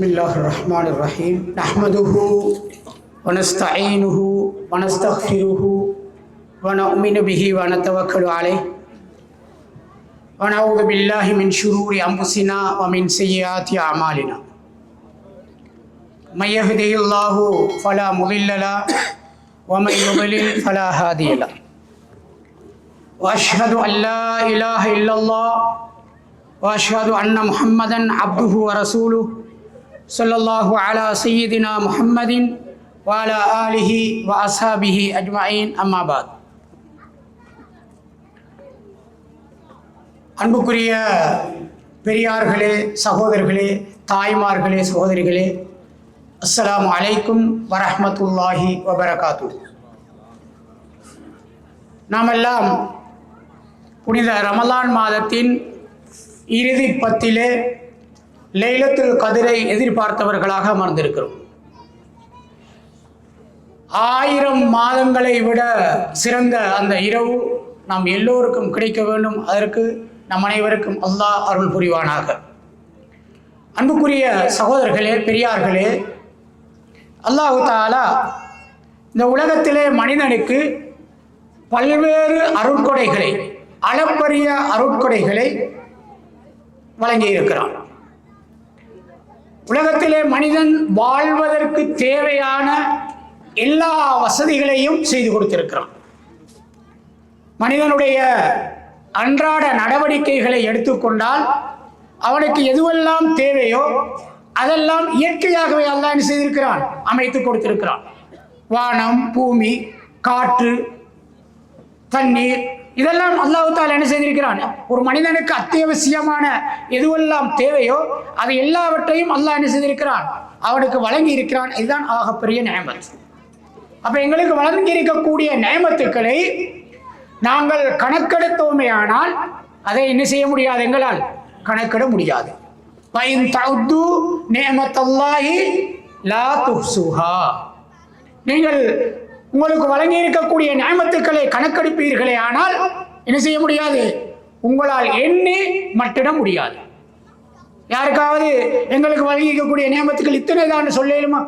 பிஸ்மில்லாஹிர்ரஹ்மானிர்ரஹீம். நஹ்மதுஹு வ நஸ்தஈனுஹு வ நஸ்தக்ஃபிருஹு வ நு'மினு பிஹி வ நதவக்கலு அலைஹி வ நஊது பில்லாஹி மின் ஷுரூரி அன்ஃபுஸினா வ மின் ஸய்யிஆத்தி அமாலினா. மை யஹ்திஹில்லாஹு ஃபலா முதில்ல லஹு வ மை யுضلل ஃபலா ஹாதிய லஹு. வ அஷ்ஹது அன் லா இலாஹ இல்லல்லாஹ் வ அஷ்ஹது அன்ன முஹம்மதன் அப்துஹு வ ரசூலுஹு ஸல்லல்லாஹு அலா சய்யிதினா முஹம்மதின் வ அலா ஆலிஹி வ அஸ்ஹாபிஹி அஜ்மஈன். அம்மா பாத். அன்புக்குரிய பெரியார்களே, சகோதரர்களே, தாய்மார்களே, சகோதரிகளே, அஸ்ஸலாமு அலைக்கும் வரஹ்மத்துல்லாஹி வபரகாத்துஹு. நாமெல்லாம் புனித ரமலான் மாதத்தின் இறுதி பத்திலே லைலத்துல் கதிரை எதிர்பார்த்தவர்களாக அமர்ந்திருக்கிறோம். 1000 மாதங்களை விட சிறந்த அந்த இரவு நாம் எல்லோருக்கும் கிடைக்க வேண்டும். அதற்கு நம் அனைவருக்கும் அல்லாஹ் அருள் புரிவானாக. அன்புக்குரிய சகோதரர்களே, பெரியார்களே, அல்லாஹு தஆலா இந்த உலகத்திலே மனிதனுக்கு பல்வேறு அருட்கொடைகளை, அளப்பரிய அருட்கொடைகளை வழங்கியிருக்கிறான். உலகத்திலே மனிதன் வாழ்வதற்கு தேவையான எல்லா வசதிகளையும் செய்து கொடுத்திருக்கிறான். மனிதனுடைய அன்றாட நடவடிக்கைகளை எடுத்துக்கொண்டால் அவனுக்கு எதுவெல்லாம் தேவையோ அதெல்லாம் இயற்கையாகவே அல்லாஹ் என்ன செய்திருக்கிறான், அமைத்து கொடுத்திருக்கிறான். வானம், பூமி, காற்று, தண்ணீர், இதெல்லாம் அல்லாஹ் தஆலா என்ன செய்திருக்கிறான். ஒரு மனிதனுக்கு அத்தியாவசியமான எதுவெல்லாம் தேவையோ அது எல்லாவற்றையும் அல்லாஹ் என்ன செய்திருக்கிறான், அவனுக்கு வழங்கி இருக்கிறான். இதுதான் ஆகப்பெரிய நியமத். அப்ப எங்களுக்கு வழங்கி இருக்கக்கூடிய நியமத்துக்களை நாங்கள் கணக்கெடுத்தோமே ஆனால் அதை என்ன செய்ய முடியாது, எங்களால் கணக்கிட முடியாது. வஇன் தஅது நிஅமத்தல்லாஹி லா துஹ்சுஹா. நீங்கள் உங்களுக்கு வழங்கி இருக்கக்கூடிய நியமத்துக்களை கணக்கெடுப்பீர்களே ஆனால் என்ன செய்ய முடியாது, உங்களால் எண்ணி மட்டிட முடியாது. யாருக்காவது எங்களுக்கு வழங்கி இருக்கக்கூடிய நியமத்துக்கள் இத்தனை தான் சொல்லுமா?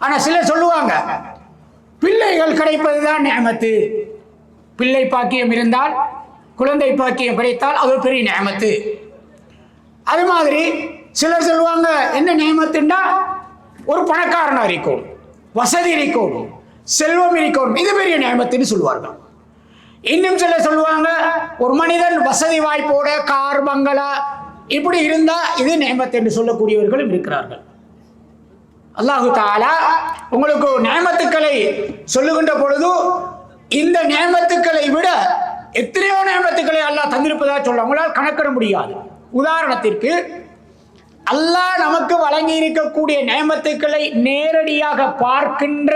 ஆனா சிலர் சொல்லுவாங்க, பிள்ளைகள் கிடைப்பதுதான் நியமத்து. பிள்ளை பாக்கியம் இருந்தால், குழந்தை பாக்கியம் கிடைத்தால் அது பெரிய நியமத்து. அது மாதிரி சிலர் சொல்லுவாங்க, என்ன நியமத்துண்டா ஒரு பணக்காரனா இருக்கும், வசதி இருக்கும், செல்வம் இருக்கும், இது பெரிய நியமத்துன்னு சொல்லுவார்கள். இன்னும் சிலர் சொல்லுவாங்க, ஒரு மனிதன் வசதி வாய்ப்போட கார், பங்களா இப்படி இருந்தா இது நியமத்து என்று சொல்லக்கூடியவர்களும் இருக்கிறார்கள். அல்லாஹு தஆலா உங்களுக்கு நியமத்துக்களை சொல்லுகின்ற பொழுது இந்த நியமத்துக்களை விட எத்தனையோ நியமத்துக்களை அல்லாஹ் தந்திருப்பதாக சொல்ல உங்களால் கணக்கிட முடியாது. உதாரணத்திற்கு, அல்லாஹ் நமக்கு வழங்கி இருக்கக்கூடிய நியமத்துக்களை நேரடியாக பார்க்கின்ற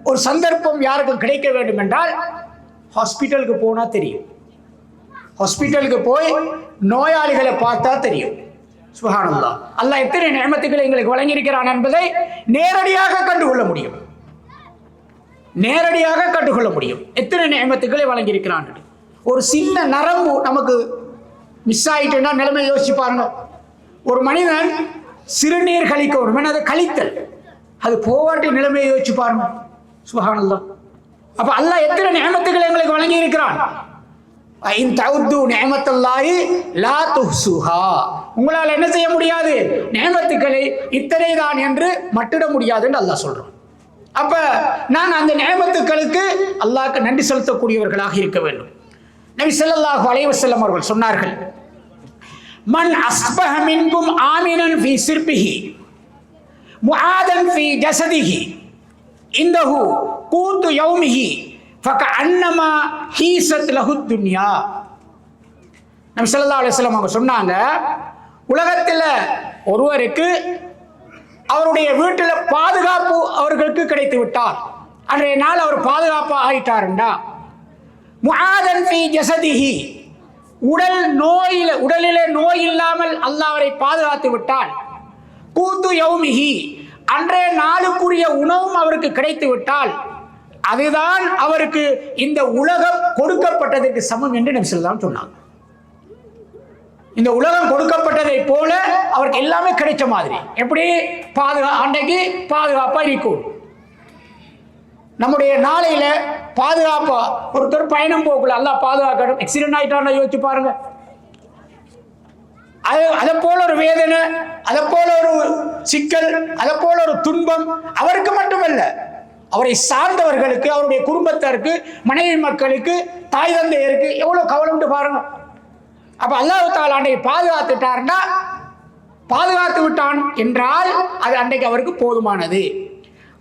ஒரு சந்தர்ப்பம் யாருக்கும் கிடைக்க வேண்டும் என்றால் ஹாஸ்பிட்டலுக்கு போனா தெரியும். ஹாஸ்பிட்டலுக்கு போய் நோயாளிகளை பார்த்தா தெரியும். சுப்ஹானல்லாஹ், அல்லாஹ் எத்தனை நியமத்துக்களை எங்களுக்கு வழங்கியிருக்கிறான் என்பதை நேரடியாக கண்டுகொள்ள முடியும். நேரடியாக கண்டுகொள்ள முடியும் எத்தனை நியமத்துக்களை வழங்கியிருக்கிறான். ஒரு சின்ன நரம்பு நமக்கு மிஸ் ஆயிட்டுன்னா நிலைமை யோசிச்சு பாருங்க. ஒரு மனிதன் சிறுநீர் கழிக்க அது கழித்தல், அது போவாட்டி நிலைமையை யோசிச்சு பாருங்க. சுப்ஹானல்லாஹ். அப்ப அல்லாஹ் எத்தனை நியமத்துக்களை எங்களுக்கு வழங்கி இருக்கிறான். இன் தஅது நிஅமத்தல்லாஹி லா துஹ்சுஹா. உங்களால் என்ன செய்ய முடியாது, நியமத்துக்களை இத்தனை தான் என்று மட்டிட முடியாது என்று அல்லாஹ் சொல்றான். அப்ப நான் அந்த நியமத்துக்களுக்கு அல்லாஹ்க்கு நன்றி செலுத்தக்கூடியவர்களாக இருக்க வேண்டும். நபி ஸல்லல்லாஹு அலைஹி வஸல்லம் அவர்கள் சொன்னார்கள், மன் அஸ்பஹ மின்கும் ஆமினன் ஃபீ சிர்பிஹி முஆதன் ஃபீ ஜஸதிஹி இந்தஹு கூத்து யௌமிஹி ஃபகஅன்னமா ஹீஸத் லஹு துன்யா. நபி ஸல்லல்லாஹு அலைஹி வஸல்லம் அவங்க சொன்னாங்க, உலகத்தில் ஒருவருக்கு அவருடைய வீட்டில் பாதுகாப்பு அவர்களுக்கு கிடைத்து விட்டார், அன்றைய நாள் அவர் பாதுகாப்பாக ஆயிட்டாருண்டா, முஆதன் ஃபீ ஜஸதிஹி உடலிலே நோய் இல்லாமல் அல்லாஹ் அவரை பாதுகாத்து விட்டால், கூத்து யௌமிஹி அன்றைய நாளுக்குரிய உணவும் அவருக்கு கிடைத்து விட்டால், அதுதான் அவருக்கு இந்த உலகம் கொடுக்கப்பட்டதற்கு சமம் என்று நபி ஸல்லல்லாஹு அலைஹி வஸல்லம் சொன்னாங்க. இந்த உலகம் கொடுக்கப்பட்டதை போல அவருக்கு எல்லாமே கிடைச்ச மாதிரி. எப்படி அன்றைக்கு பாதுகாப்பா இருக்கும். நம்முடைய நாளையில பாதுகாப்பா ஒருத்தர் பயணம் போகல, அல்லாஹ் பாதுகாக்கணும். ஆக்சிடென்ட் ஆயிட்டான்னு யோசிச்சு பாருங்க. அதை போல ஒரு வேதனை, அதை போல ஒரு சிக்கல், அதை போல ஒரு துன்பம் அவருக்கு மட்டுமல்ல, அவரை சார்ந்தவர்களுக்கு, அவருடைய குடும்பத்தாருக்கு, மனைவி மக்களுக்கு, தாய் தந்தையருக்கு எவ்வளவு கவலை பாருங்க. அப்ப அல்லாஹ் தஆலா அன்றைக்கு பாதுகாத்துட்டார்னா, பாதுகாத்து விட்டான் என்றால் அது அன்றைக்கு அவருக்கு போதுமானது.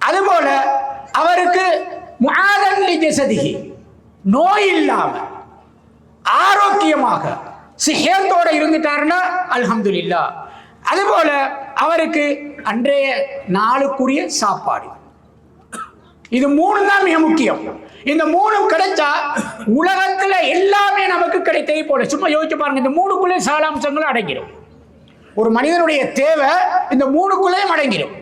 அதுபோல அவருக்கு முஆதன் லிஜஸதிஹி, நோய் இல்லாம ஆரோக்கியமாக சிஹத்தோட இருந்துட்டாருன்னா அல்ஹம்துலில்லாஹ். அதுபோல அவருக்கு அன்றைய நாளுக்குரிய சாப்பாடு, இது மூணு தான் மிக முக்கியம். இந்த மூணும் கிடைச்சா உலகத்துல எல்லாமே நமக்கு கிடைத்ததை போல. சும்மா யோசிச்சு பாருங்க, இந்த மூணுக்குள்ளே சாலாம்சங்களும் அடங்கிடும். ஒரு மனிதனுடைய தேவை இந்த மூணுக்குள்ளேயும் அடங்கிடும்.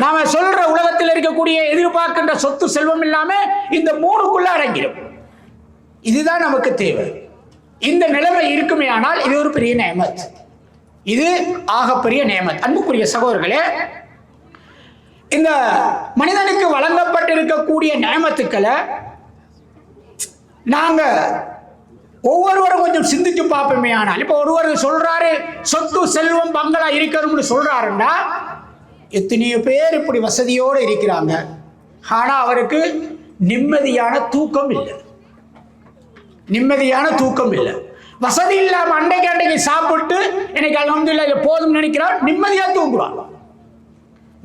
நாம சொல்ற உலகத்தில் இருக்கக்கூடிய எதிர்பார்க்கின்ற சொத்து செல்வம் இல்லாம இந்த மூணுக்குள்ள அடங்கிடும். இதுதான் நமக்கு தேவை. இந்த நிலைமை இருக்குமே ஆனால் இது ஒரு பெரிய நேமத், இது ஆகப்பெரிய நேமத். அன்புக்குரிய சகோதரர்களே, இந்த மனிதனுக்கு வழங்கப்பட்டிருக்கக்கூடிய நேமத்துக்களை நாங்க ஒவ்வொருவரும் கொஞ்சம் சிந்திச்சு பார்ப்போமே. ஆனால் இப்ப ஒருவர் சொல்றாரு சொத்து செல்வம் பங்களா இருக்கணும்னு சொல்றாருன்னா, எத்தனையோ பேர் இப்படி வசதியோடு இருக்கிறாங்க, ஆனா அவருக்கு நிம்மதியான தூக்கம் இல்லை. நிம்மதியான தூக்கம் இல்லை. வசதி இல்லாம அன்றைக்கு சாப்பிட்டு எனக்கு அல்ஹம்துலில்லாஹ் போதும் நினைக்கிறான், நிம்மதியா தூங்குவான்.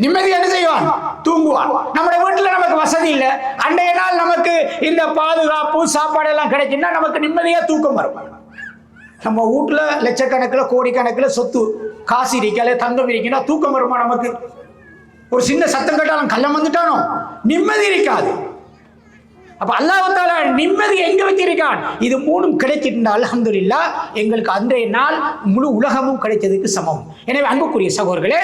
நிம்மதி என்ன செய்வான்? தூங்குவான். நம்முடைய வீட்டுல நமக்கு வசதி இல்லை, அன்றைய நாள் நமக்கு இந்த பாதுகாப்பு சாப்பாடு எல்லாம் கிடைக்குன்னா நமக்கு நிம்மதியா தூக்கம் வரும். நம்ம வீட்டுல லட்சக்கணக்கில் கோடிக்கணக்கில் சொத்து காசு இருக்கல, தங்கம் இருக்குன்னா தூக்கம் வருமா நமக்கு? ஒரு சின்ன சத்தம் கேட்டாலும் கள்ளம் வந்துட்டானோ நிம்மதி இருக்காது. அப்ப அல்லாஹ் தஆலா நிம்மதி எங்க வச்சிருக்கான்? இது மூணும் கிடைச்சிருந்தா அல்ஹம்துலில்லாஹ் எங்களுக்கு அன்றைய நாள் முழு உலகமும் கிடைச்சதுக்கு சமம். எனவே அன்புக்குரிய சகோதரர்களே,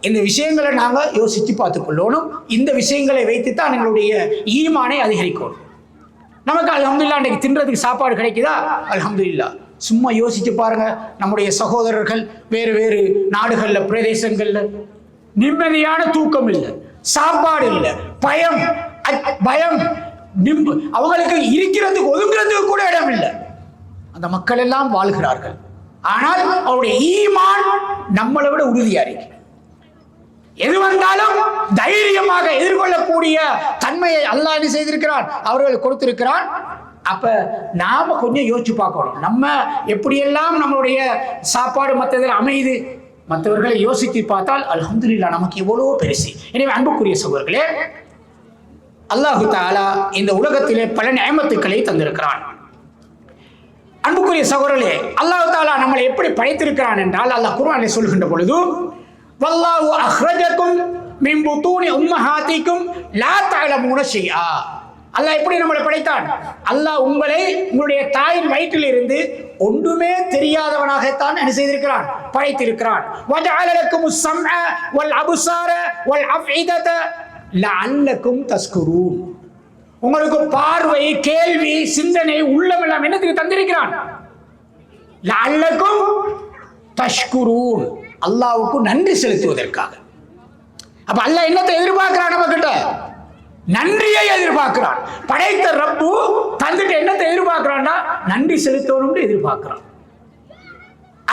இந்த விஷயங்களை நாங்க யோசிச்சு பார்த்துக்கொள்ளணும். இந்த விஷயங்களை வைத்துத்தான் எங்களுடைய ஈமானை அதிகரிக்கணும். நமக்கு அல்ஹம்துலில்லாஹ் அன்றைக்கு தின்றதுக்கு சாப்பாடு கிடைக்குதா? அல்ஹம்துலில்லாஹ். சும்மா யோசிச்சு பாருங்க, நம்முடைய சகோதரர்கள் வேறு வேறு நாடுகள்ல பிரதேசங்கள்ல நிம்மதியான தூக்கம் இல்லை, சாப்பாடு இல்லை, பயம், அவங்களுக்கு இருக்கிறதுக்கு ஒதுங்கிறதுக்கு கூட இடம் இல்லை. அந்த மக்கள் எல்லாம் வாழ்கிறார்கள். ஆனால் அவருடைய ஈமான் நம்மளை விட உறுதியா இருக்கு. எது வந்தாலும் தைரியமாக எதிர்கொள்ளக்கூடிய தன்மையை அல்லாஹ் என்ன செய்திருக்கிறான்? அவர்கள் கொடுத்திருக்கிறான். அப்ப நாம கொஞ்சம் யோசிச்சு பார்க்கணும், நம்ம எப்படியெல்லாம் நம்மளுடைய சாப்பாடு மற்றதில் அமையுது. மற்றவர்களை யோசித்து பார்த்தால் அல்ஹம்துலில்லாஹ் நமக்கு எவ்வளவோ பெருசு. எனவே அன்புக்குரிய சகோதரர்களே, அல்லாஹு தஆலா இந்த உலகத்திலே பல நியமத்துக்களை தந்திருக்கிறான். அன்புக்குரிய சகோதரர்களே, அல்லாஹு தஆலா நம்மளை எப்படி படைத்திருக்கிறான் என்றால், அல்லாஹ் குர்ஆனில் சொல்கின்ற பொழுது, வல்லாஹு அஹ்ரஜக்கும் மின் புத்தூனி உம்மஹாத்திக்கும் லா தஅலமூன ஷைஆ. அல்லாஹ் எப்படி நம்மளை படைத்தான்? அல்லாஹ் உங்களை உங்களுடைய தாயின் வயிற்றில் இருந்து ஒன்றுமே தெரியாதவனாகத்தான் என்ன செய்திருக்கிறான்? படைத்திருக்கிறான். வஜஅல லக்குமுஸ் ஸம்அ வல் அப்சார வல் அஃஇதத லஅல்லக்கும் தஸ்குரூன். உங்களுக்கு பார்வை, கேள்வி, சிந்தனை, உள்ளம் எல்லாம் என்னத்துக்கு தந்திருக்கிறான்? லஅல்லக்கும் தஷ்குரூன், அல்லாஹ்வுக்கு நன்றி செலுத்துவதற்காக. அப்ப அல்லாஹ் என்னத்தை எதிர்பார்க்கிறான்? நம்ம கிட்ட நன்றியை எதிர்பார்க்கிறான். படைத்த ரப்பு தந்துட்டு என்னத்தை எதிர்பார்க்கிறான்னா நன்றி செலுத்தணும்னு எதிர்பார்க்கிறான்.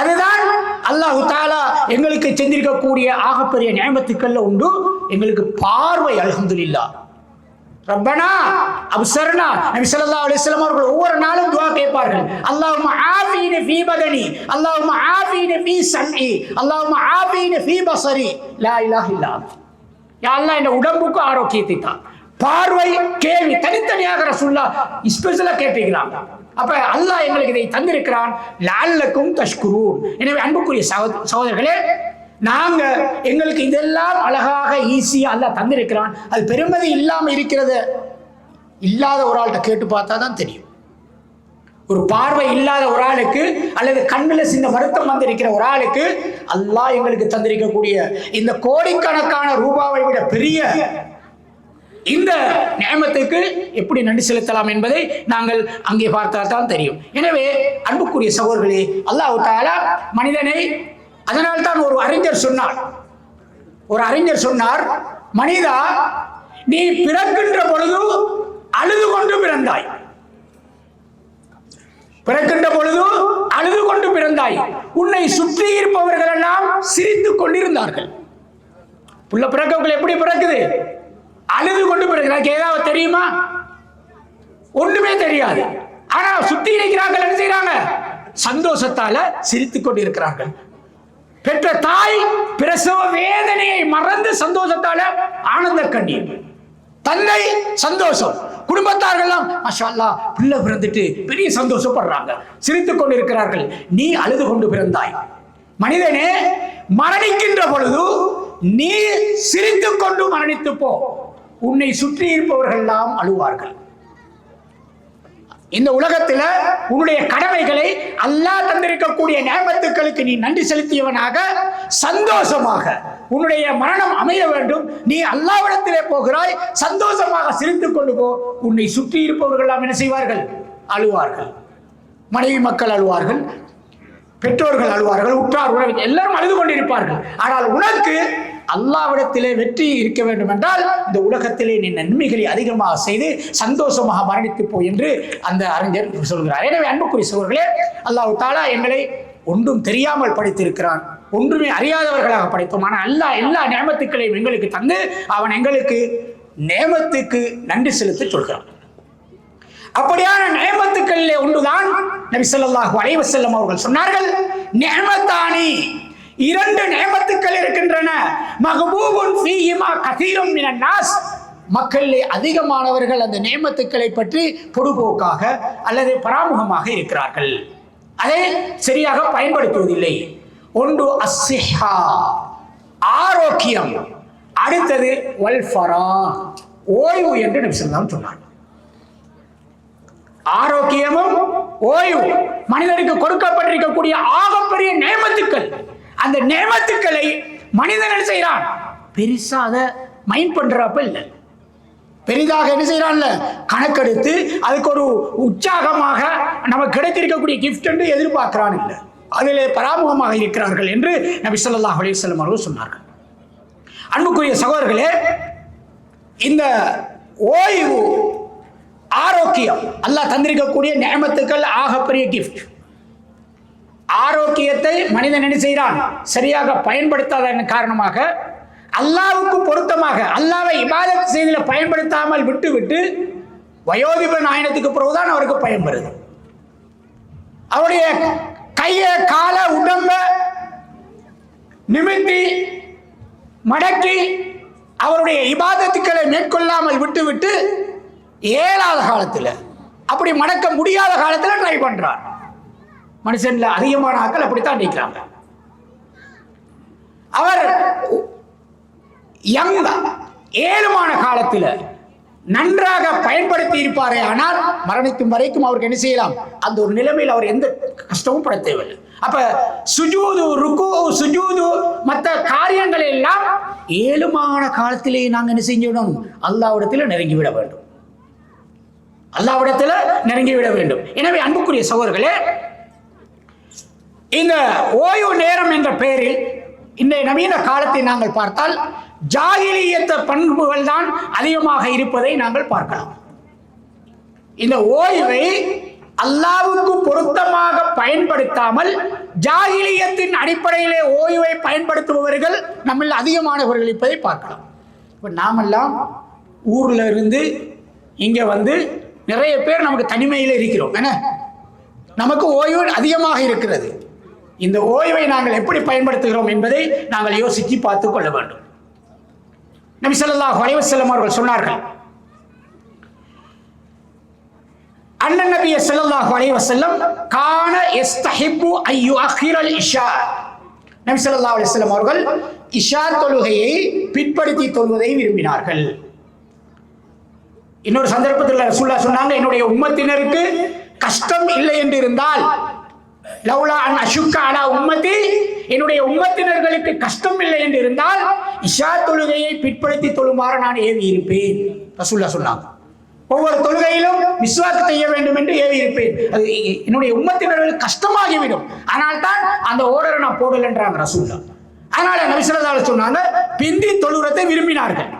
அதுதான் அல்லாஹ் தஆலா எங்களுக்கு செஞ்சிருக்கக்கூடிய ஆகப்பெரிய நியமத்துக்கள்ல உண்டு. எங்களுக்கு பார்வை, அல்ஹம்துலில்லாஹ். ரப்பனா அப்சர்னா. நபி ஸல்லல்லாஹு அலைஹி வஸல்லம் அவர்கள் ஒவ்வொரு நாளும் துஆ கேட்பார்கள். அல்லாஹும்ம ஆஃபீனி ஃபீ பதனி, அல்லாஹும்ம ஆஃபீனி ஃபீ சம்இ, அல்லாஹும்ம ஆஃபீனி ஃபீ பஸரி, லா இலாஹ இல்லா அன்த். யா அல்லாஹ் இந்த உடம்புக்கு ஆரோக்கியத்தை தா. பார்வை, கேள்வி தனித்தனியாக ரசூலுல்லாஹ் ஸ்பெஷலா கேட்டிருக்கிறாங்க. அப்ப அல்லாஹ் எங்களுக்கு இதை தந்திருக்கிறான். லஅல்லக்கும் தஷ்குரூன். எனவே அன்புக்குரிய சகோதரர்களே, நாங்க எங்களுக்கு இதெல்லாம் அழகாக ஈஸியா அல்லாஹ் தந்திருக்கிறான். அது பெருமதி இல்லாம இருக்கிறது இல்லாத ஒரு ஆள்கிட்ட கேட்டு பார்த்தா தான் தெரியும். ஒரு பார்வை இல்லாத ஒரு ஆளுக்கு அல்லது கண்ணுல சின்ன வருத்தம் வந்திருக்கிற ஒரு ஆளுக்கு அல்லாஹ் எங்களுக்கு தந்திருக்கக்கூடிய இந்த கோடிக்கணக்கான ரூபாவை விட பெரிய இந்த நியமத்துக்கு எப்படி நன்றி செலுத்தலாம் என்பதை நாங்கள் அங்கே பார்த்தால் தான் தெரியும். எனவே அன்புக்குரிய சகோதரர்களே, அல்லாஹ் தஆலா மனிதனை, அதனால்தான் ஒரு அறிஞர் சொன்னார், மனிதா, நீ பிறக்கின்ற பொழுது அழுது கொண்டு பிறந்தாய். பிறக்கின்ற பொழுது அழுது கொண்டு பிறந்தாய். உன்னை சுற்றி இருப்பவர்கள் எல்லாம் சிரித்துக் கொண்டிருந்தார்கள். புள்ள பிறக்கக்குள்ள எப்படி பிறக்குது? அழுது கொண்டு பிறகு ஏதாவது தெரியுமா? ஒண்ணுமே தெரியாது. ஆனா சுத்தி இருக்கிறார்கள் என்ன செய்யறாங்க? சந்தோஷத்தால சிரித்துக் கொண்டு இருக்கிறார்கள். பெற்ற தாய் பிரசவ வேதனையை மறந்து சந்தோஷத்தால ஆனந்த கண்ணீர். தந்தை சந்தோஷம். குடும்பத்தார்கள் மாஷா அல்லாஹ் பிள்ளை பிறந்துட்டு பெரிய சந்தோஷப்படுறாங்க, சிரித்துக் கொண்டு இருக்கிறார்கள். நீ அழுது கொண்டு பிறந்தாய். மனிதனே, மரணிக்கின்ற பொழுது நீ சிரித்துக் கொண்டு மரணித்து போ. உன்னை சுற்றி இருப்பவர்கள் எல்லாம் அழுவார்கள். இந்த உலகத்தில் உன்னுடைய கடமைகளை அல்லாஹ் தந்திருக்கக்கூடிய நியமத்துக்களுக்கு நீ நன்றி செலுத்தியவனாக சந்தோஷமாக உன்னுடைய மரணம் அமைய வேண்டும். நீ அல்லாஹ்விடத்திலே போகிறாய், சந்தோஷமாக சிரித்துக் கொண்டு போ. உன்னை சுற்றி இருப்பவர்கள் எல்லாம் என்ன செய்வார்கள்? அழுவார்கள். மனைவி மக்கள் அழுவார்கள், பெற்றோர்கள் அழுவார்கள், உற்றார் உறவினர் எல்லாரும் அழுது கொண்டிருப்பார்கள். ஆனால் உனக்கு அல்லாஹ்விடத்திலே வெற்றி இருக்க வேண்டும் என்றால் இந்த உலகத்திலே நீ நன்மைகளை அதிகமாக செய்து சந்தோஷமாக மரணித்து போ என்று அந்த அறிஞர் சொல்கிறார். எனவே அன்புக்குரிய சகோதரர்களே, அல்லாஹ் தஆலா எங்களை ஒன்றும் தெரியாமல் படைத்திருக்கிறான், ஒன்றுமே அறியாதவர்களாக படைத்தோம். ஆனால் அல்லாஹ் எல்லா நியமத்துக்களையும் எங்களுக்கு தந்து அவன் எங்களுக்கு நியமத்துக்கு நன்றி செலுத்த சொல்கிறான். அப்படியான நியமத்துக்களிலே ஒன்றுதான் நபி ஸல்லல்லாஹு அலைஹி வஸல்லம் அவர்கள் சொன்னார்கள், நியமத்தானி, இரண்டு நியமத்துக்கள் இருக்கின்றன, மஹ்பூபுன் ஃபீஹிமா கஸீரும் மினன் நாஸ், மக்களிலே அதிகமானவர்கள் அந்த நியமத்துக்களை பற்றி பொடுபோக்காக அல்லது பராமுகமாக இருக்கிறார்கள், அதை சரியாக பயன்படுத்துவதில்லை. ஒன்று அஸ்ஸிஹா, ஆரோக்கியம், அடுத்தது வல் ஃபராஹ், ஓய்வு என்று நபி ஸல்லல்லாஹு சொன்னார். ஆரோக்கியமும் ஓய்வு மனிதனுக்கு கொடுக்கப்பட்டிருக்கக்கூடிய ஆகப்பெரிய நியமத்துக்கள். அந்த நியமத்துக்களை மனிதன் என்ன செய்யறான்? பெருசா அதை மைண்ட் பண்றப்ப இல்லை, பெரிதாக என்ன செய்யறான்ல கணக்கெடுத்து அதுக்கு ஒரு உற்சாகமாக நமக்கு கிடைத்திருக்கக்கூடிய கிஃப்ட் என்று எதிர்பார்க்கிறான் இல்லை, அதிலே பராமுகமாக இருக்கிறார்கள் என்று நபி ஸல்லல்லாஹு அலைஹி வஸல்லம் அவர்கள் சொன்னார்கள். அன்புக்குரிய சகோதரர்களே, இந்த ஓய்வு, ஆரோக்கியம் அல்லாஹ் தந்திருக்கக்கூடிய நியமத்துக்கள் ஆகப்பெரிய கிஃப்ட். ஆரோக்கியத்தை மனிதன் என்ன செய்கிறான்? சரியாக பயன்படுத்தாததன் காரணமாக அல்லாஹ்வுக்கு பொருத்தமாக அல்லாஹ்வை இபாதத் செய்தில பயன்படுத்தாமல் விட்டு வயோதிப நாயனத்துக்கு பிறகுதான் அவருக்கு பயன் வருது. அவருடைய கையை கால உடம்ப நிமித்தி மடக்கி அவருடைய இபாதத்துக்களை மேற்கொள்ளாமல் விட்டு ஏழாத காலத்தில், அப்படி மடக்க முடியாத காலத்தில் ட்ரை பண்றார். மனுஷன்ல அதிகமான ஆட்கள் அப்படித்தான் நிற்கிறாங்க. அவர் ஏழுமான காலத்தில் நன்றாக பயன்படுத்தி இருப்பாரே, ஆனால் மரணிக்கும் வரைக்கும் அவருக்கு என்ன செய்யலாம்? அந்த ஒரு நிலைமையில் அவர் எந்த கஷ்டமும் பட தேவையில்லை. அப்ப சுஜூது, ருக்கு, சுஜூது, மற்ற காரியங்கள் எல்லாம் ஏழுமான காலத்திலே நாங்கள் என்ன செஞ்சிடணும்? அல்லாஹ்விடத்தில் நெருங்கிவிட வேண்டும், அல்லாஹ்விடத்தில் நெருங்கிவிட வேண்டும். எனவே அன்புக்குரிய சகோதரர்களே, இந்த ஓய்வு நேரம் என்ற பெயரில் இன்றைய நவீன காலத்தை நாங்கள் பார்த்தால் ஜாகிலியத்த பண்புகள் தான் அதிகமாக இருப்பதை நாங்கள் பார்க்கலாம். இந்த ஓய்வை அல்லாஹ்வுக்கு பொருத்தமாக பயன்படுத்தாமல் ஜாகிலியத்தின் அடிப்படையிலே ஓய்வை பயன்படுத்துபவர்கள் நம்மில் அதிகமானவர்கள் இருப்பதை பார்க்கலாம். இப்போ நாமெல்லாம் ஊர்ல இருந்து இங்கே வந்து நிறைய பேர் நமக்கு தனிமையில் இருக்கிறோம். என்ன, நமக்கு ஓய்வு அதிகமாக இருக்கிறது. இந்த ஓய்வை நாங்கள் எப்படி பயன்படுத்துகிறோம் என்பதை நாங்கள் யோசித்து பார்த்துக் கொள்ள வேண்டும். நபி ஸல்லல்லாஹு அலைஹி வஸல்லம் அவர்கள் சொன்னார்கள், அண்ணன் நபி ஸல்லல்லாஹு அலைஹி வஸல்லம் கான யஸ்தஹிப்பு அய்யுஅஹிரல் இஷா. நபி ஸல்லல்லாஹு அலைஹி வஸல்லம் அவர்கள் இஷா தொழுகையை பிற்படுத்தி தொழுவதை விரும்பினார்கள். இன்னொரு சந்தர்ப்பத்தில் ரசூலுல்லாஹ் சொன்னாங்க, என்னுடைய உம்மத்தினருக்கு கஷ்டம் இல்லை என்று இருந்தால் லவ்லா அன் அஷுக்க அலா உம்மதி, என்னுடைய உம்மத்தினர்களுக்கு கஷ்டம் இல்லை என்று இருந்தால் இஷா தொழுகையை பிற்படுத்தி தொழுமாறு நான் ஏவி இருப்பேன். ரசூலுல்லாஹ் சொன்னாங்க. ஒவ்வொரு தொழுகையிலும் மிஸ்வாக் செய்ய வேண்டும் என்று ஏவி இருப்பேன். அது என்னுடைய உம்மத்தினர்களுக்கு கஷ்டமாகிவிடும். ஆனால் தான் அந்த ஓர்டரை நான் போடலன்றாங்க ரசூலுல்லாஹ். அதனால நபி ஸல்லல்லாஹு அலைஹி சொன்னாங்க, பிந்தி தொழுகிறதை விரும்பினார்கள்.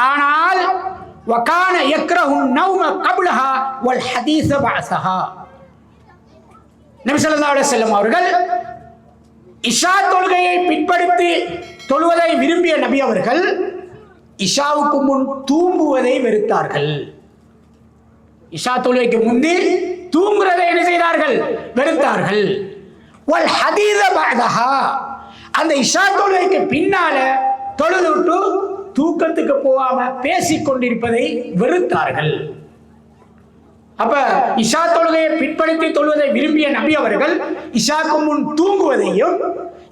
ஆனால் வகான யக்ரஹு நௌம கப்லஹா வல் ஹதீஸ பஅஸஹா. நபி ஸல்லல்லாஹு அலைஹி வஸல்லம் அவர்கள் இஷா தொழுகையை பிற்படுத்தி தொழுவதை விரும்பிய நபி அவர்கள் இஷாவுக்கு முன் தூங்குவதை வெறுத்தார்கள். இஷா தொழுகைக்கு முந்தி தூங்குறதை என்ன செய்தார்கள்? வெறுத்தார்கள். வல் ஹதீஸ பஅஸஹா, அந்த இஷா தொழுகைக்கு பின்னால தொழுதுட்டு தூக்கத்துக்கு போகாம பேசிக் கொண்டிருப்பதை வெறுத்தார்கள். அப்ப இஷா தொழுகையை பிற்படுத்தி தொழுவதை விரும்பிய நபி அவர்கள் இஷாக்கு முன் தூங்குவதையும்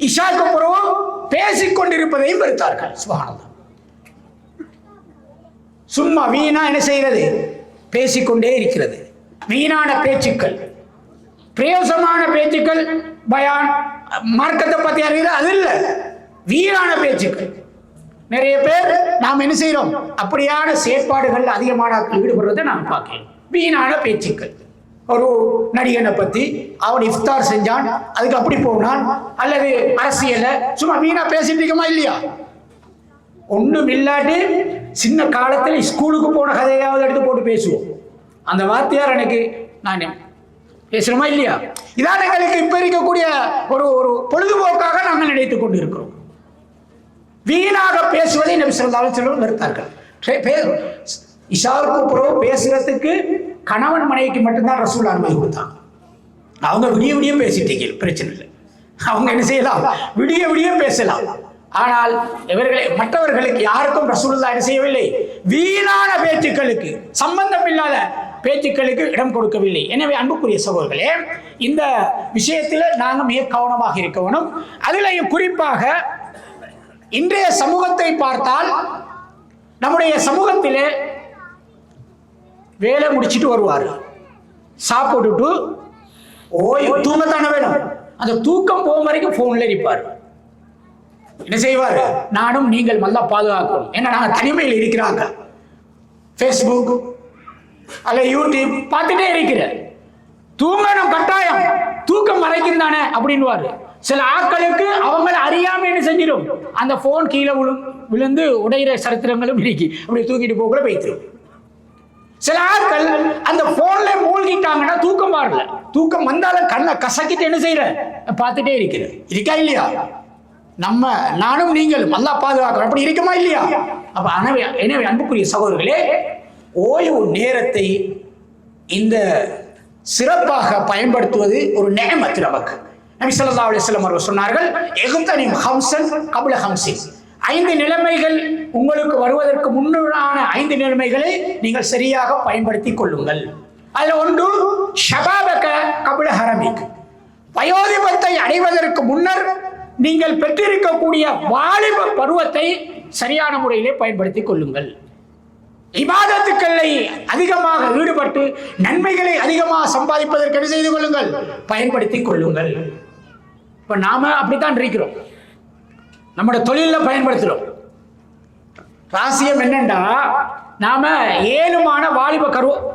இஷாக்கு பிறகு பேசிக் கொண்டிருப்பதையும் வெறுத்தார்கள். சுப்ஹானல்லாஹ். சும்மா வீணா என்ன செய்கிறது? பேசிக்கொண்டே இருக்கிறது. வீணான பேச்சுக்கள், பிரயோசமான பேச்சுக்கள், பயான், மார்க்கத்தை பத்தி அறிகிறது அது இல்லை, வீணான பேச்சுக்கள். நிறைய பேர் நாம் என்ன செய்யறோம்? அப்படியான செயற்பாடுகள் அதிகமான ஈடுபடுறதை நாம் பார்க்கிறோம். வீணான பேச்சுக்கள். ஒரு நடிகனை பத்தி அவன் இஃப்தார் செஞ்சான், அதுக்கு அப்படி போனான், அல்லது அரசியல சும்மா வீணா பேசிட்டு இருக்கமா இல்லையா? ஒன்றும் இல்லாட்டி சின்ன காலத்தில் ஸ்கூலுக்கு போன கதையாவது எடுத்து போட்டு பேசுவோம். அந்த வாத்தியார் எனக்கு நான் பேசுறோமா இல்லையா? இதான் எங்களுக்கு இப்ப இருக்கக்கூடிய ஒரு ஒரு பொழுதுபோக்காக நாங்கள் நினைத்துக் கொண்டு இருக்கிறோம். வீணாக பேசுவதை நபி ஸல்லல்லாஹு அலைஹி வஸல்லம் வெறுத்தார்கள். இஷாவுக்கு பிறகு பேசுறதுக்கு கணவன் மனைவிக்கு மட்டும்தான் ரசூல் அனுமதி கொடுத்தாங்க. அவங்க விடிய விடிய பேசிட்டீங்க, பிரச்சனை இல்லை, அவங்க என்ன செய்யலாம்? விடிய விடிய பேசலாம். ஆனால் இவர்களை மற்றவர்களுக்கு யாருக்கும் ரசூலுல்லாஹ் என்ன செய்யவில்லை? வீணான பேச்சுக்களுக்கு, சம்பந்தம் இல்லாத பேச்சுக்களுக்கு இடம் கொடுக்கவில்லை. எனவே அன்புக்குரிய சகோதரர்களே, இந்த விஷயத்தில் நாங்கள் மிக கவனமாக இருக்க வேணும். அதிலையும் குறிப்பாக இன்றைய சமூகத்தை பார்த்தால், நம்முடைய சமூகத்திலே வேலை முடிச்சுட்டு வருவார், சாப்பிட்டுட்டு தூங்கத்தானே வேணும், அந்த தூக்கம் போகும் வரைக்கும் போன்ல இருப்பார். என்ன செய்வார்? நானும் நீங்கள் நல்லா பாதுகாக்கணும். ஏன்னா நாங்கள் தனிமையில் இருக்கிறாங்க, ஃபேஸ்புக் அல்ல யூடியூப் பார்த்துட்டே இருக்கிற, தூங்கணும் கட்டாயம், தூக்கம் மறைக்கும் தானே அப்படின்வாரு. சில ஆட்களுக்கு அவங்களை அறியாம என்ன செஞ்சிடும், அந்த போன் கீழே விழுந்து உடையிற சரித்திரங்களும் இருக்கு. அப்படி தூக்கிட்டு போகல போய்த்திரும். சில ஆட்கள் அந்த போன்ல மூழ்கிட்டாங்கன்னா தூக்கம் வரல, தூக்கம் வந்தாலும் கண்ணை கசக்கிட்டு என்ன செய்யற பார்த்துட்டே இருக்கிற, இருக்கா இல்லையா? நானும் நீங்களும் நல்லா பாதுகாக்கணும். அப்படி இருக்குமா இல்லையா? அப்ப எனவே அன்புக்குரிய சகோதரர்களே, ஓய்வு நேரத்தை இந்த சிறப்பாக பயன்படுத்துவது ஒரு நிஅமத் நமக்கு. நபி ஸல்லல்லாஹு அலைஹி வஸல்லம் அவர்கள் சொன்னார்கள், இக்தனிம் ஹம்ஸன் கப்ல ஹம்ஸின், 5 நிலைமைகள் உங்களுக்கு வருவதற்கு முன்னான 5 நிலைமைகளை நீங்கள் சரியாக பயன்படுத்திக் கொள்ளுங்கள். அதுல ஒன்று ஷபாபக கப்ல ஹரமிக், வயோதிபத்தை அடைவதற்கு முன்னர் நீங்கள் பெற்றிருக்கக்கூடிய வாலிப பருவத்தை சரியான முறையிலே பயன்படுத்திக் கொள்ளுங்கள். இபாதத்துக்களை அதிகமாக ஈடுபட்டு நன்மைகளை அதிகமாக சம்பாதிப்பதற்கு என்ன செய்து கொள்ளுங்கள்? பயன்படுத்திக் கொள்ளுங்கள். இப்ப நாம அப்படித்தான் இருக்கிறோம், நம்முடைய தொழில பயன்படுத்துறோம். ராசியம் என்னண்டா, நாம ஏழுமான வாலிப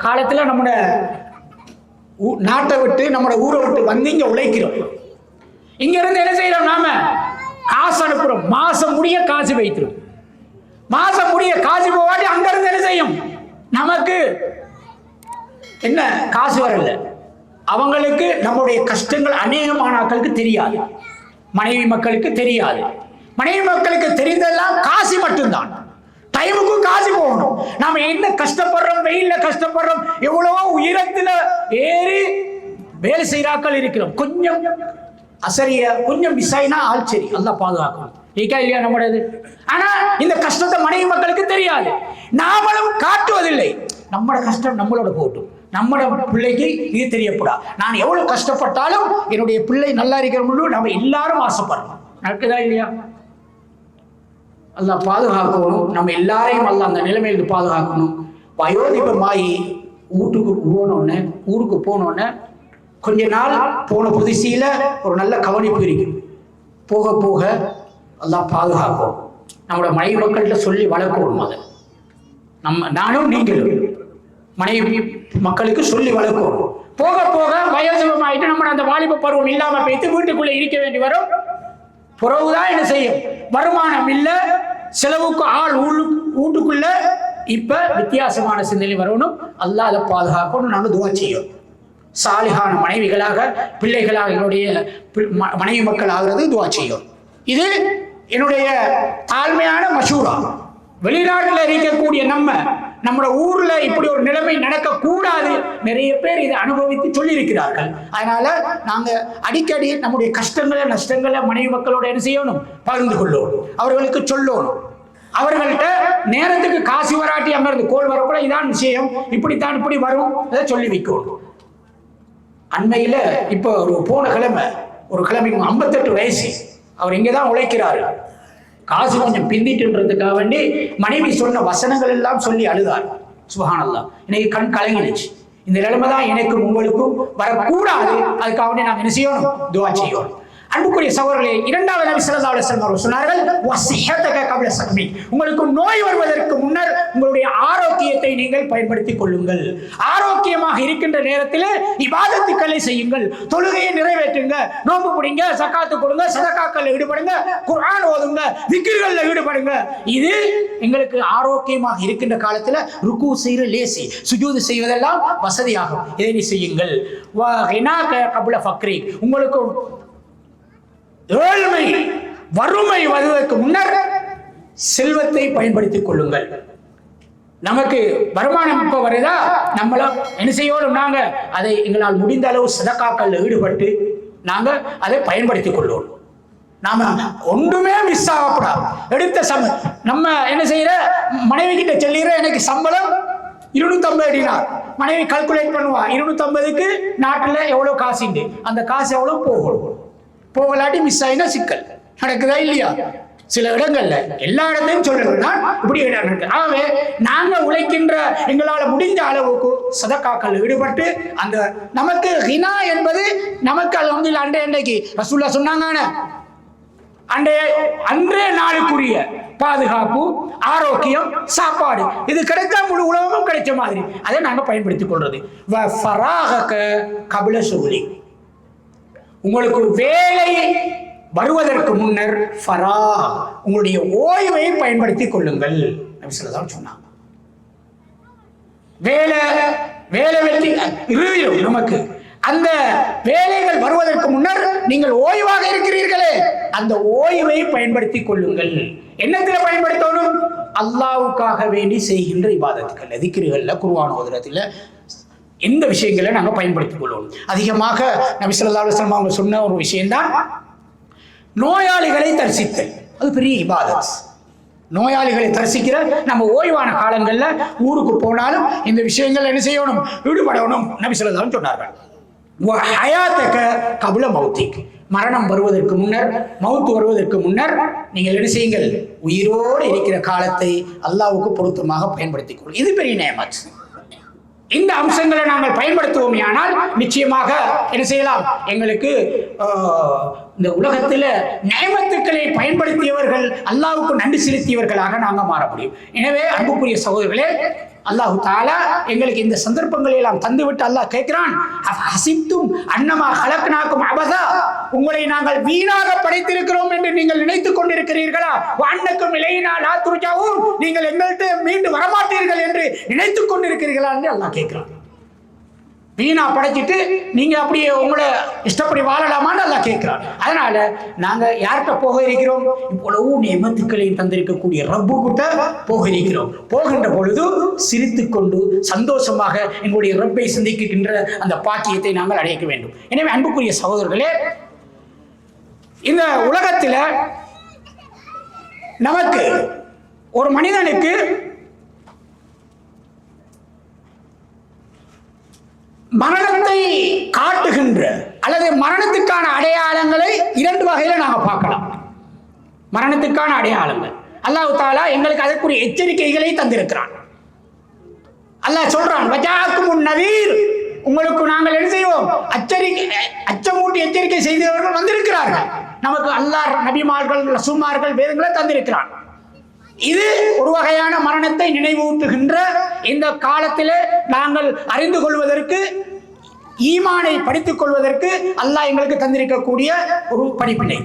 காலத்துல நம்முடைய நாட்டை விட்டு நம்முடைய ஊரை விட்டு வந்து இங்க உழைக்கிறோம். இங்க இருந்து என்ன செய்யறோம்? நாம காசு அனுப்புறோம், மாசம் முடிய காசு வைக்கிறோம். மாசம் முடிய காசு போவாட்டி அங்க இருந்து என்ன செய்யும்? நமக்கு என்ன காசு வரல. அவங்களுக்கு நம்முடைய கஷ்டங்கள் அநேகமான ஆட்களுக்கு தெரியாது, மனைவி மக்களுக்கு தெரியாது. மனைவி மக்களுக்கு தெரிந்ததெல்லாம் காசு மட்டும்தான். டைமுக்கும் காசு போகணும். நாம என்ன கஷ்டப்படுறோம், வெயில்ல கஷ்டப்படுறோம், எவ்வளவோ உயரத்துல ஏறி வேலை செய்யறாக்கள் இருக்கிறோம். கொஞ்சம் அசரிய கொஞ்சம் மிஸ்ஸாயினா ஆள் சரி, அல்லாஹ் பாதுகாக்கணும். இருக்கா இல்லையா நம்முடையது? ஆனா இந்த கஷ்டத்தை மனைவி மக்களுக்கு தெரியாது, நாமளும் காட்டுவதில்லை. நம்மளோட கஷ்டம் நம்மளோட போட்டும், நம்மளோட பிள்ளைக்கு இது தெரியப்படா. நான் எவ்வளவு கஷ்டப்பட்டாலும் என்னுடைய பிள்ளை நல்லா இருக்கிற நம்ம எல்லாரும் ஆசைப்படுறோம். நடக்குதா இல்லையா? அல்லாஹ் பாதுகாக்கணும். நம்ம எல்லாரையும் அல்லாஹ் அந்த நிலைமையிலிருந்து பாதுகாக்கணும். வயோதிபமாயி ஊருக்கு போனோடனே கொஞ்ச நாள் போன புதுசியில ஒரு நல்ல கவனிப்பு இருக்கு. போக போக எல்லாம் பாதுகாக்கும். நம்மளோட மனைவி மக்கள்கிட்ட சொல்லி வளர்க்கணும். அதை நானும் நீங்களும் மனைவி மக்களுக்கு சொல்லி வளர்க்கணும். போக போக வயோதிகமாயிட்டு நம்ம அந்த வாலிப பருவம் இல்லாம போயிட்டு வீட்டுக்குள்ள இருக்க வேண்டி வரும். புறவுதான் என்ன செய்யும், வருமானம் இல்ல, செலவுக்கு ஆள் வீட்டுக்குள்ள. இப்ப வித்தியாசமான சிந்தனை வரணும். அல்லாஹ் அதை பாதுகாக்கணும். நாங்கள் துவா செய்யும். சாலிகான மனைவிகளாக பிள்ளைகளாக என்னுடைய மனைவி மக்கள் ஆகிறது துவா செய்யும். இது என்னுடைய தாழ்மையான மசூரா. வெளிநாட்டில் இருக்கக்கூடிய நம்மளோட ஊர்ல இப்படி ஒரு நிலைமை நடக்க கூடாது. நிறைய பேர் இதை அனுபவித்து சொல்லி இருக்கிறார்கள். அதனால நாங்க அடிக்கடி நம்முடைய கஷ்டங்களை நஷ்டங்களை மனைவி மக்களோட என்ன செய்யணும், பகிர்ந்து கொள்ளணும், அவர்களுக்கு சொல்லணும். அவர்கள்ட்ட நேரத்துக்கு காசு வராட்டி அங்க இருந்து கோல் வரக்கூட இதான் விஷயம், இப்படித்தான் இப்படி வரும், அதை சொல்லி வைக்கணும். அண்மையில இப்ப போன கிழமை 58 வயசு, அவர் இங்கதான் உழைக்கிறாரு. காசு கொஞ்சம் பிந்திட்டுன்றதுக்காக வேண்டி மனைவி சொன்ன வசனங்கள் எல்லாம் சொல்லி அழுதார். சுப்ஹானல்லாஹ், எனக்கு கண் கலங்கிடுச்சு. இந்த நிலைமை தான் எனக்கும் உங்களுக்கும் வரக்கூடாது. அதுக்காக வேண்டி நாம் என்ன செய்யணும், துஆ செய்யணும். அன்புக்குரிய சகோதரர்களே, இரண்டாவது நபி ஸல்லல்லாஹு அலைஹி வஸல்லம் அவர்கள் சொன்னார்கள், வஸிஹதக கப்ல ஸக்மி, உங்களுக்கு நோய் வருவதற்கு முன்னர் உங்களுடைய ஆரோக்கியத்தை நீங்கள் பயன்படுத்திக் கொள்ளுங்கள். ஆரோக்கியமாக இருக்கின்ற நேரத்தில் இபாதத்துக்களை செய்யுங்கள், தொழுகையை நிறைவேற்றுங்க, நோன்பு பிடிங்க, ஜகாத்து கொடுங்க, சதகாக்கள்ல ஈடுபடுங்க, குர்ஆன் ஓதுங்க, திக்ர்கள்ல ஈடுபடுங்க. இது எங்களுக்கு ஆரோக்கியமாக இருக்கின்ற காலத்தில் ருக்கு செய்கிற லேசி, சுஜூது செய்வதெல்லாம் வசதியாகும். இதை நீ செய்யுங்கள். வகினாக கப்ல ஃபக்ரி, உங்களுக்கு ஏழ்மை வறுமை வருவதற்கு முன்னர் செல்வத்தை பயன்படுத்திக் கொள்ளுங்கள். நமக்கு வருமானம் இப்ப வருதா, நம்மள என்ன செய்யணும், நாங்க அதை எங்களால் முடிந்த அளவு சதகாக்கள்ல ஈடுபட்டு நாங்க அதை பயன்படுத்திக் கொள்வோம். நாம ஒன்றுமே மிஸ் ஆகக்கூடாது. எடுத்த நம்ம என்ன செய்யற, மனைவி கிட்ட சொல்லிடுற எனக்கு சம்பளம் 250 டினார். மனைவி கால்குலேட் பண்ணுவா, 250க்கு நாட்டுல எவ்வளவு காசு, அந்த காசு எவ்வளவு போகலாட்டி மிஸ் ஆயினா சிக்கல். நடக்குதா இல்லையா? சில இடங்கள்ல, எல்லா இடத்தையும் சொல்றேன்னா இப்படி இடம் இருக்கு. ஆகவே நாங்க உழைக்கின்ற எங்களால முடிஞ்ச அளவுக்கு சதகாக்கள் ஈடுபட்டு அந்த நமக்கு ஹினா என்பது நமக்கு அது வந்து அன்றைக்கு ரசூலுல்லாஹ் சொன்னாங்க, அன்றைய நாளுக்குரிய பாதுகாப்பு, ஆரோக்கியம், சாப்பாடு இது கிடைச்சா முழு உலகமும் கிடைச்ச மாதிரி அதை நாங்க பயன்படுத்திக் கொள்றது. உங்களுக்கு வேலை வருவதற்கு முன்னர் உங்களுடைய ஓய்வை பயன்படுத்திக் கொள்ளுங்கள் நபி ஸல்லல்லாஹு அலைஹி வஸல்லம் சொன்னாங்க. வேலை வெற்றி நமக்கு அந்த வேலைகள் வருவதற்கு முன்னர் நீங்கள் ஓய்வாக இருக்கிறீர்களே, அந்த ஓய்வை பயன்படுத்திக் கொள்ளுங்கள். என்னத்துல பயன்படுத்தணும்? அல்லாஹ்வுக்காக வேண்டி செய்கின்ற இபாதத்துக்கள், திக்ருகள்ல, குர்ஆன் ஓதுறதுல, இந்த விஷயங்களை நாங்கள் பயன்படுத்திக் கொள்வோம். அதிகமாக நபி ஸல்லல்லாஹு அலைஹி வஸல்லம் அவங்க சொன்ன ஒரு விஷயம்தான் நோயாளிகளை தரிசித்தல். அது பெரிய இபாதத். நோயாளிகளை தரிசிக்கிற நம்ம ஓய்வான காலங்கள்ல ஊருக்கு போனாலும் இந்த விஷயங்கள் என்ன செய்யணும், ஈடுபடணும். நபி ஸல்லல்லாஹு அலைஹி வஸல்லம் சொன்னார்கள், வஹயாத்தக கப்ல மௌத்திக், மரணம் வருவதற்கு முன்னர், மௌத் வருவதற்கு முன்னர் நீங்கள் என்ன செய்யுங்கள், உயிரோடு இருக்கிற காலத்தை அல்லாஹ்வுக்கு பொருத்தமாக பயன்படுத்திக் கொள்ளுங்கள். இது பெரிய நியமத். இந்த அம்சங்களை நாங்கள் பயன்படுத்துவோம் ஆனால் நிச்சயமாக என்ன செய்யலாம், எங்களுக்கு இந்த உலகத்தில் நியமத்துக்களை பயன்படுத்தியவர்கள், அல்லாஹ்வுக்கு நன்றி செலுத்தியவர்களாக நாங்கள் மாற முடியும். எனவே அன்புக்குரிய சகோதரர்களே, அல்லாஹ் தஆலா எங்களுக்கு இந்த சந்தர்ப்பங்களை எல்லாம் தந்துவிட்டு அல்லாஹ் கேட்கிறான், ஹஸிப்தும் அன்னமா ஹலக்னாக்கும் அபஸா, உங்களை நாங்கள் வீணாக படைத்திருக்கிறோம் என்று நீங்கள் நினைத்துக் கொண்டிருக்கிறீர்களா? வஅன்னக்கும் இலைனா லா துர்ஜஊன், நீங்கள் எங்கள்கிட்ட மீண்டும் வரமாட்டீர்கள் என்று நினைத்துக் கொண்டிருக்கிறீர்களா என்று அல்லாஹ் கேட்கிறான். வீணா படைச்சிட்டு நீங்க அப்படியே உங்களை இஷ்டப்படி வாழலாமான்னு அல்லாஹ் கேட்கிறான். அதனால நாங்க யார்கிட்ட போக இருக்கிறோம்? இவ்வளவு நியமத்துக்களையும் தந்திருக்கக்கூடிய ரப்பு கிட்ட போக இருக்கிறோம். போகின்ற பொழுது சிரித்துக் கொண்டு சந்தோஷமாக எங்களுடைய ரப்பை சிந்திக்கின்ற அந்த பாக்கியத்தை நாங்கள் அடைய வேண்டும். எனவே அன்புக்குரிய சகோதரர்களே, இந்த உலகத்தில் நமக்கு ஒரு மனிதனுக்கு மரணத்தை காட்டுகின்ற அல்லது மரணத்துக்கான அடையாளங்களை 2 வகையில நாங்க பார்க்கலாம். மரணத்துக்கான அடையாளங்கள் அல்லாஹ் தஆலா எங்களுக்கு அதற்குரிய எச்சரிக்கைகளை தந்திருக்கிறான். அல்லாஹ் சொல்றான், வஜாக்கும் நதீர், உங்களுக்கு நாங்கள் என்ன செய்வோம், அச்சமூட்டி எச்சரிக்கை செய்தவர்கள் வந்திருக்கிறார்கள். நமக்கு அல்லாஹ் நபிமார்கள் ரசூல்மார்கள் வேதங்களை தந்திருக்கிறார். இது ஒரு வகையான மரணத்தை நினைவூட்டுகின்ற இந்த காலத்திலே நாங்கள் அறிந்து கொள்வதற்கு, ஈமானை படித்துக் கொள்வதற்கு அல்லாஹ் எங்களுக்கு தந்திருக்கக்கூடிய ஒரு படிப்பினை.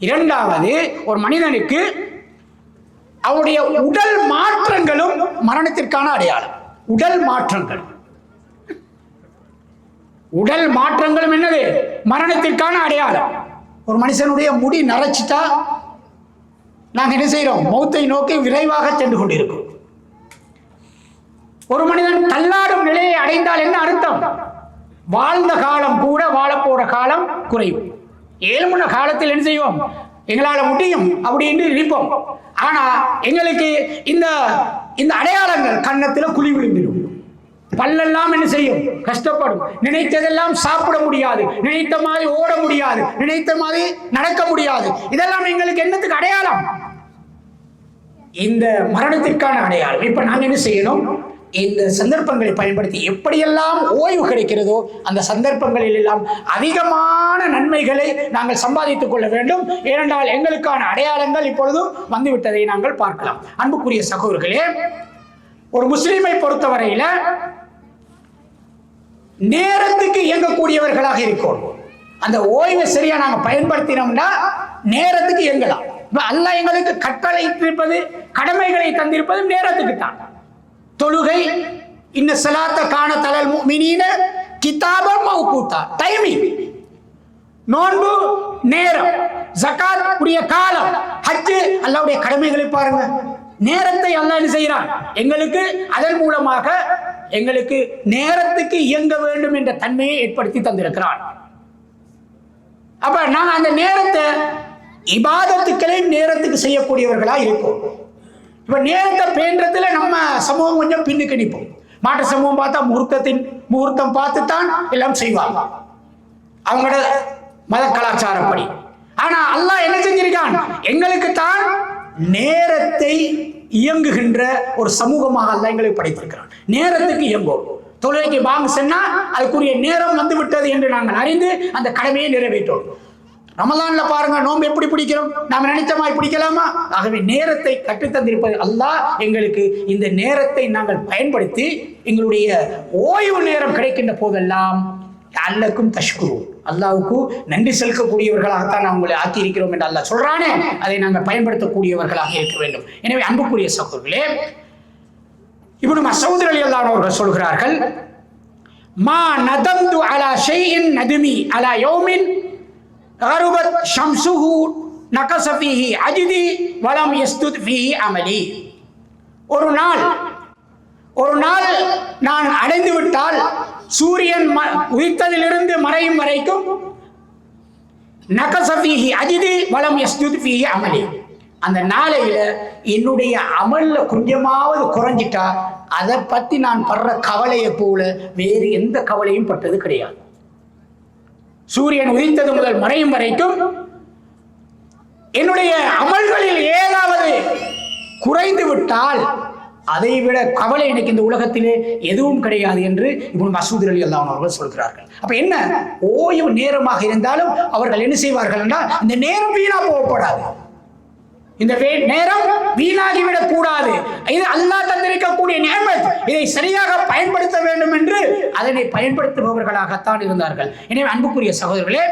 இரண்டாவது, ஒரு மனிதனுக்கு அவருடைய உடல் மாற்றங்களும் மரணத்திற்கான அடையாளம். உடல் மாற்றங்களும் என்னது? மரணத்திற்கான அடையாளம். ஒரு மனுஷனுடைய முடி நரைச்சிட்டா நாங்கள் என்ன செய்யறோம்? மௌத்தை நோக்கி விரைவாக சென்று கொண்டிருக்கிறோம். ஒரு மனிதன் தள்ளாடும் நிலையை அடைந்தால் என்ன அர்த்தம்? வாழ்ந்த காலம் கூட வாழப்போற காலம் குறைவு. ஏழுமுன காலத்தில் என்ன செய்வோம்? எங்களால் முடியும் அப்படி என்று நினைப்போம். ஆனா எங்களுக்கு இந்த அடையாளங்கள் கன்னத்தில் குழி விழுந்துடும், பல்லெல்லாம் என்ன செய்யும்? கஷ்டப்படும். நினைத்ததெல்லாம் சாப்பிட முடியாது, நினைத்த மாதிரி ஓட முடியாது, நினைத்த மாதிரி நடக்க முடியாது. இதெல்லாம் எங்களுக்கு என்னத்துக்கு அடையாளம்? இந்த மரணத்திற்கான அடையாளம். இப்ப நாங்க என்ன செய்யணும்? இந்த சந்தர்ப்பங்களை பயன்படுத்தி எப்படியெல்லாம் ஓய்வு கிடைக்கிறதோ அந்த சந்தர்ப்பங்களில் எல்லாம் அதிகமான நன்மைகளை நாங்கள் சம்பாதித்துக் கொள்ள வேண்டும். ஏனென்றால் எங்களுக்கான அடையாளங்கள் இப்பொழுதும் வந்துவிட்டதை நாங்கள் பார்க்கலாம். அன்புக்குரிய சகோதரர்களே, ஒரு முஸ்லிமை பொறுத்தவரையில நேரத்துக்கு இயங்கக்கூடியவர்களாக இருக்கோம். அந்த ஓய்வை சரியா நாங்க பயன்படுத்தினோம்னா நேரத்துக்கு இயங்கலாம். அல்லாஹ் எங்களுக்கு கட்டளை இருப்பது, கடமைகளை தந்திருப்பது நேரத்துக்கு தான். தொழுகை, இன்ன ஸலாத்த கானத் அலல் முஃமினீன கிதாபன் மவ்கூதா, டைமிங். நோன்பு நேரம், ஜகாத் உரிய காலம், ஹஜ் அல்லாஹ்வுடைய கடமைகளை பாருங்க. நேரத்தை அல்லாஹ் என்ன செய்கிறான்? எங்களுக்கு அதன் மூலமாக எங்களுக்கு நேரத்துக்கு இயங்க வேண்டும் என்ற தன்மையை ஏற்படுத்தி தந்திருக்கிறான். அப்ப நாங்க அந்த நேரத்தை இபாதத்துக்களையும் நேரத்துக்கு செய்யக்கூடியவர்களா இருப்போம். இப்ப நேரத்தை பேன்றதுல நம்ம சமூகம் கொஞ்சம் பின்னுக்கு நிற்போம். மாற்ற சமூகம் பார்த்தா முகூர்த்தம் பார்த்துத்தான் எல்லாம் செய்வாங்க, அவங்களோட மத கலாச்சாரப்படி. ஆனா அல்லாஹ் என்ன செஞ்சிருக்கான்? எங்களுக்கு தான் நேரத்தை இயங்குகின்ற ஒரு சமூகமாக அல்லாஹ் எங்களுக்கு படைத்திருக்கிறான். நேரத்துக்கு இயங்கும். தொழுகைக்கு வாங்க சொன்னா அதுக்குரிய நேரம் வந்து விட்டது என்று நாங்கள் அறிந்து அந்த கடமையை நிறைவேற்றோம். ரமலான்ல பாருங்க, நோன்பு எப்படி பிடிக்கிறோம்? நாம நினைச்ச மாதிரி பிடிக்கலாமா? ஆகவே நேரத்தை கற்றுத்தந்திருப்பது அல்லாஹ் எங்களுக்கு. இந்த நேரத்தை நாங்கள் பயன்படுத்தி எங்களுடைய ஓய்வு நேரம் கிடைக்கின்ற போதெல்லாம் அல்லக்கும் தஷ்குரு, அல்லாஹ்வுக்கு நன்றி செலுத்தக்கூடியவர்களாகத்தான் நான் உங்களை ஆக்கியிருக்கிறோம் என்று அல்லாஹ் சொல்றானே, அதை நாங்கள் பயன்படுத்தக்கூடியவர்களாக இருக்க வேண்டும். எனவே அன்புக்குரிய சகோதரர்களே, இப்னு மஸ்ஊத் ரலியல்லாஹு அன்ஹு அவர்கள் சொல்கிறார்கள், மா நதம்து அலா ஷைஇன் நதுமி அலா யௌமின் கருபத் ஷம்சுஹு நகஸ ஃபீஹி அஜ்தி வலம் யஸ்துத் ஃபீஹி அமலி. ஒரு நாள் நான் அடைந்து விட்டால், சூரியன் உதித்ததிலிருந்து மறையும் வரைக்கும் நகஸ ஃபீஹி அஜ்தி வலம் யஸ்துத் ஃபீஹி அமலி, அந்த நாளையில என்னுடைய அமல்ல கொஞ்சமாவது குறைஞ்சிட்டா அதை பத்தி நான் படுற கவலையை போல வேறு எந்த கவலையும் பட்டது கிடையாது. சூரியன் உதித்தது முதல் மறையும் வரைக்கும் என்னுடைய அமல்களில் ஏதாவது குறைந்து விட்டால் அதை விட கவலை எனக்கு இந்த உலகத்திலே எதுவும் கிடையாது என்று இப்னு மஸ்ஊத் ரலியல்லாஹு அன்ஹு அவர்கள் சொல்கிறார்கள். அப்ப என்ன, ஓய்வு நேரமாக இருந்தாலும் அவர்கள் என்ன செய்வார்கள் என்றால், இந்த நேரம் வீணா போகக்கூடாது, இந்த நேரம் வீணாகிவிடக் கூடாது, இது அல்லாஹ் தந்திருக்கக்கூடிய நிஅமத், இதை சரியாக பயன்படுத்த வேண்டும் என்று அதனை பயன்படுத்துபவர்களாகத்தான் இருந்தார்கள். எனவே அன்புக்குரிய சகோதரர்களே,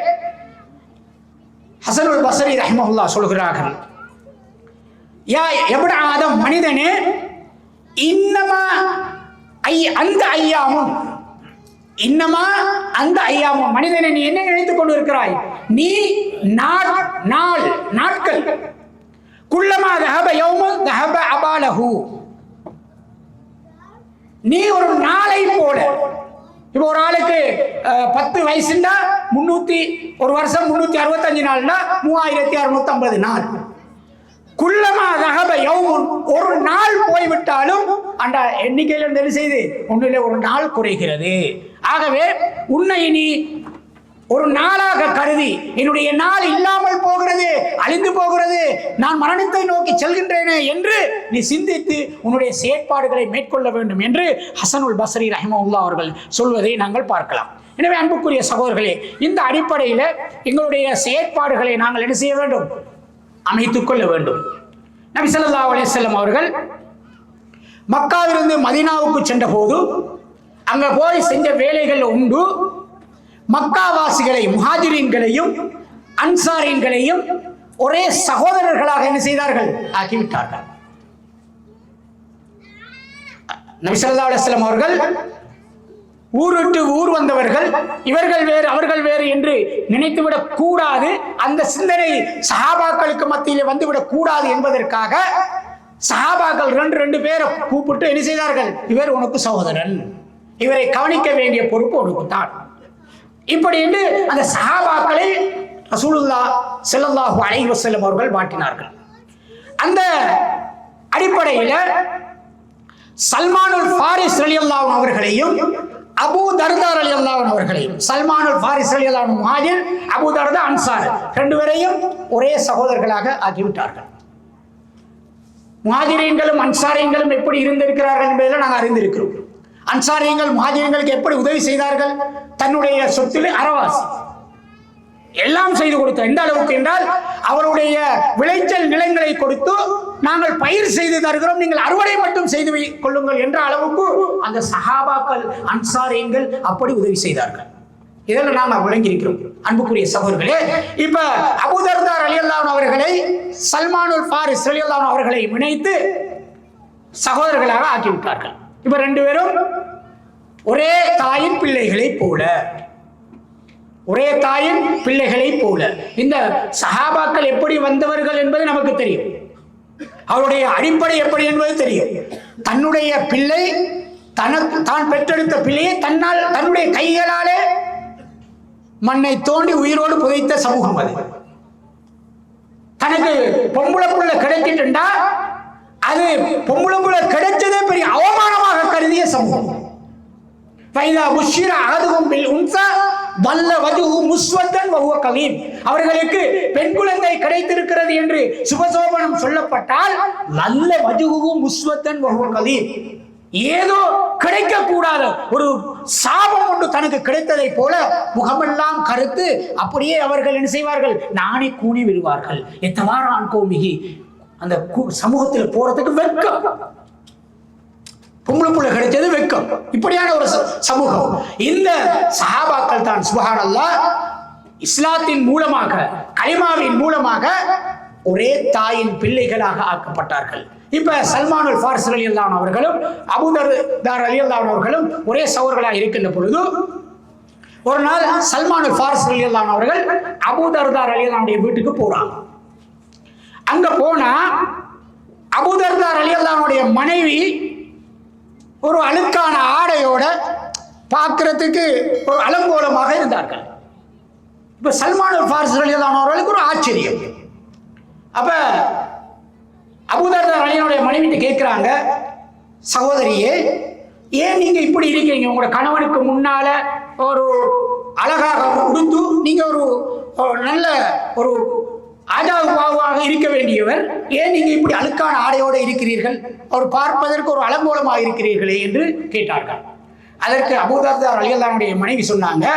ஹஸனுல் பஸ்ரி ரஹ்மஹுல்லாஹ் சொல்கிறார்கள், யா இப்னு ஆதம், மனிதனே, இன்னமா அந்த ஐயாமும் மனிதனை நீ என்ன நினைத்துக் கொண்டு இருக்கிறாய்? நீ நாட்கள், குல்லமா தஹப யௌமுன் தஹப அபாலஹு, நீ ஒரு நாளை போல. இப்போ ஒரு ஆளுக்கு 10 வயசுன்னா ஒரு வருஷம் 365 நாள்னா 3650 நாள். குல்லமா தஹப யௌமுன், ஒரு நாள் போய்விட்டாலும் அந்த எண்ணிக்கையில் என்ன செய்து ஒன்றிலே ஒரு நாள் குறைகிறது. ஆகவே உன்னை நீ ஒரு நாளாக கருதி என்னுடைய நாள் இல்லாமல் போகிறது, அழிந்து போகிறது, நான் மரணத்தை நோக்கி செல்கின்றேனே என்று நீ சிந்தித்து உன்னுடைய செயற்பாடுகளை மேற்கொள்ள வேண்டும் என்று ஹசனுல் பஸ்ரி ரஹிமஹுல்லாஹ் அவர்கள் சொல்வதை நாங்கள் பார்க்கலாம். எனவே அன்புக்குரிய சகோதரர்களே, இந்த அடிப்படையில் எங்களுடைய செயற்பாடுகளை நாங்கள் என்ன செய்ய வேண்டும்? அமைத்துக் கொள்ள வேண்டும். நபி ஸல்லல்லாஹு அலைஹி வஸல்லம் அவர்கள் மக்காவிலிருந்து மதீனாவுக்கு சென்ற போது அங்க போய் செஞ்ச வேலைகள் உண்டு. மக்காவாசிகளை, முஹாஜிரீன்களையும் அன்சாரீன்களையும் ஒரே சகோதரர்களாக என்ன செய்தார்கள்? ஆக்கிவிட்டார்கள். நபி ஸல்லல்லாஹு அலைஹி வஸல்லம் அவர்கள் ஊர் விட்டு ஊர் வந்தவர்கள், இவர்கள் வேறு அவர்கள் வேறு என்று நினைத்துவிடக் கூடாது, அந்த சிந்தனை சஹாபாக்களுக்கு மத்தியிலே வந்துவிடக் கூடாது என்பதற்காக சஹாபாக்கள் ரெண்டு பேரை கூப்பிட்டு என்ன செய்தார்கள்? இவர் உனக்கு சகோதரன், இவரை கவனிக்க வேண்டிய பொறுப்பு உனக்கு தான், இப்படி என்று அந்த சஹாபாக்களை ரசூலுல்லாஹ் ஸல்லல்லாஹு அலைஹி வஸல்லம் அவர்கள் மாற்றினார்கள். அந்த அடிப்படையில் சல்மானுல் ஃபாரிஸ் ரலியல்லாஹு அவர்களையும் அபூ தர்தா ரலியல்லாஹு அவர்களையும், சல்மானுல் ஃபாரிஸ் ரலியல்லாஹு அன்ஹு முஹாஜிர், அபூ தர்தா அன்சார், ரெண்டு பேரையும் ஒரே சகோதரர்களாக ஆக்கிவிட்டார்கள். முஹாஜிரீன்களும் அன்சாரியங்களும் எப்படி இருந்திருக்கிறார்கள் என்பதில் நாங்கள் அறிந்திருக்கிறோம். அன்சாரியங்கள் முஹாஜிரீன்களுக்கு எப்படி உதவி செய்தார்கள்? தன்னுடைய சொத்தில் அறவாசி எல்லாம் செய்து கொடுத்தார். எந்த அளவுக்கு என்றால், அவருடைய விளைச்சல் நிலங்களை கொடுத்து நாங்கள் பயிர் செய்து தருகிறோம், நீங்கள் அறுவடை மட்டும் செய்து கொள்ளுங்கள் என்ற அளவுக்கு அந்த சஹாபாக்கள் அன்சாரியங்கள் அப்படி உதவி செய்தார்கள். இதெல்லாம் நாங்கள் விளங்கி இருக்கிறோம். அன்புக்குரிய சகோதரர்களே, இப்ப அபூ தர்தா ரலியல்லாஹு அவர்களை சல்மானுல் ஃபாரிஸ் ரலியல்லாஹு அவர்களை இணைத்து சகோதரர்களாக ஆக்கிவிட்டார்கள். இப்ப ரெண்டு பேரும் ஒரே தாயின் பிள்ளைகளை போல, ஒரே தாயின் பிள்ளைகளை போல. இந்த சஹாபாக்கள் எப்படி வந்தவர்கள் என்பது நமக்கு தெரியும், அவருடைய அடிப்படை எப்படி என்பது தெரியும். தன்னுடைய பிள்ளை, தான் பெற்றெடுத்த பிள்ளையை தன்னுடைய கைகளாலே மண்ணை தோண்டி உயிரோடு புதைத்த சமூகம் அது. தனக்கு பொம்பளை புள்ள கிடைச்சிட்டுண்டா அது பொம்பளை புள்ள கிடைச்சதே பெரிய அவமானமாக கருதிய சமூகம். அவர்களுக்கு பெண் குழந்தை கிடைத்திருக்கிறது என்று சுபசோபனம் சொல்லப்பட்டால் நல்ல வஜுஹு முஸ்வத்தன் வஹுவ கலீம், ஏதோ கிடைக்க கூடாத ஒரு சாபம் ஒன்று தனக்கு கிடைத்ததை போல முகமெல்லாம் கருத்து அப்படியே அவர்கள் என்ன செய்வார்கள்? நானே கூணி விடுவார்கள். எத்தவாறான் கோமிகி, அந்த சமூகத்தில் போறதுக்கு வெட்கம், பொம்பளை புள்ள கிடைச்சது வெட்கம், இப்படியான ஒரு சமூகம். இந்த சஹாபாக்கள் தான் சுப்ஹானல்லாஹ் இஸ்லாத்தின் மூலமாக, கலிமாவின் மூலமாக ஒரே தாயின் பிள்ளைகளாக ஆக்கப்பட்டார்கள். இப்ப சல்மானுல் ஃபாரிஸ் ரலியல்லாஹு அன்ஹு அவர்களும் அபூ தர்தா ரலியல்லாஹு அன்ஹு அவர்களும் ஒரே சகோதரர்களாக இருக்கின்ற பொழுது ஒரு நாள் சல்மானுல் ஃபாரிஸ் ரலியல்லாஹு அன்ஹு அவர்கள் அபூ தர்தா ரலியல்லாஹு அன்ஹுடைய வீட்டுக்கு போறாங்க. அங்க போனா அபூ தர்தா ரலியல்லாஹு அன்ஹுடைய மனைவி ஒரு அழுக்கான ஆடையோட பார்க்கிறதுக்கு ஒரு அலங்கோலமாக இருந்தார்கள். இப்ப சல்மானுல் ஃபாரிஸ் ரலியல்லாஹு அன்ஹு அவர்களுக்கு ஒரு ஆச்சரியம். அப்ப அபூ தர்தா ரலியல்லாஹு மனைவிட்டு கேட்கிறாங்க, சகோதரியே, ஏன் நீங்க இப்படி இருக்கீங்க? உங்களோட கணவனுக்கு முன்னால ஒரு அழகாக உடுத்து நீங்க ஒரு நல்ல ஒரு ஆஜாவாக இருக்க வேண்டியவர், ஏன் நீங்க இப்படி அழுக்கான ஆடையோடு இருக்கிறீர்கள்? அவர் பார்ப்பதற்கு ஒரு அலங்கோலமாக இருக்கிறீர்களே என்று கேட்டார்கள். அதற்கு அபூ தர்தா ரலியல்லாஹு அன்ஹு மனைவி சொன்னாங்க,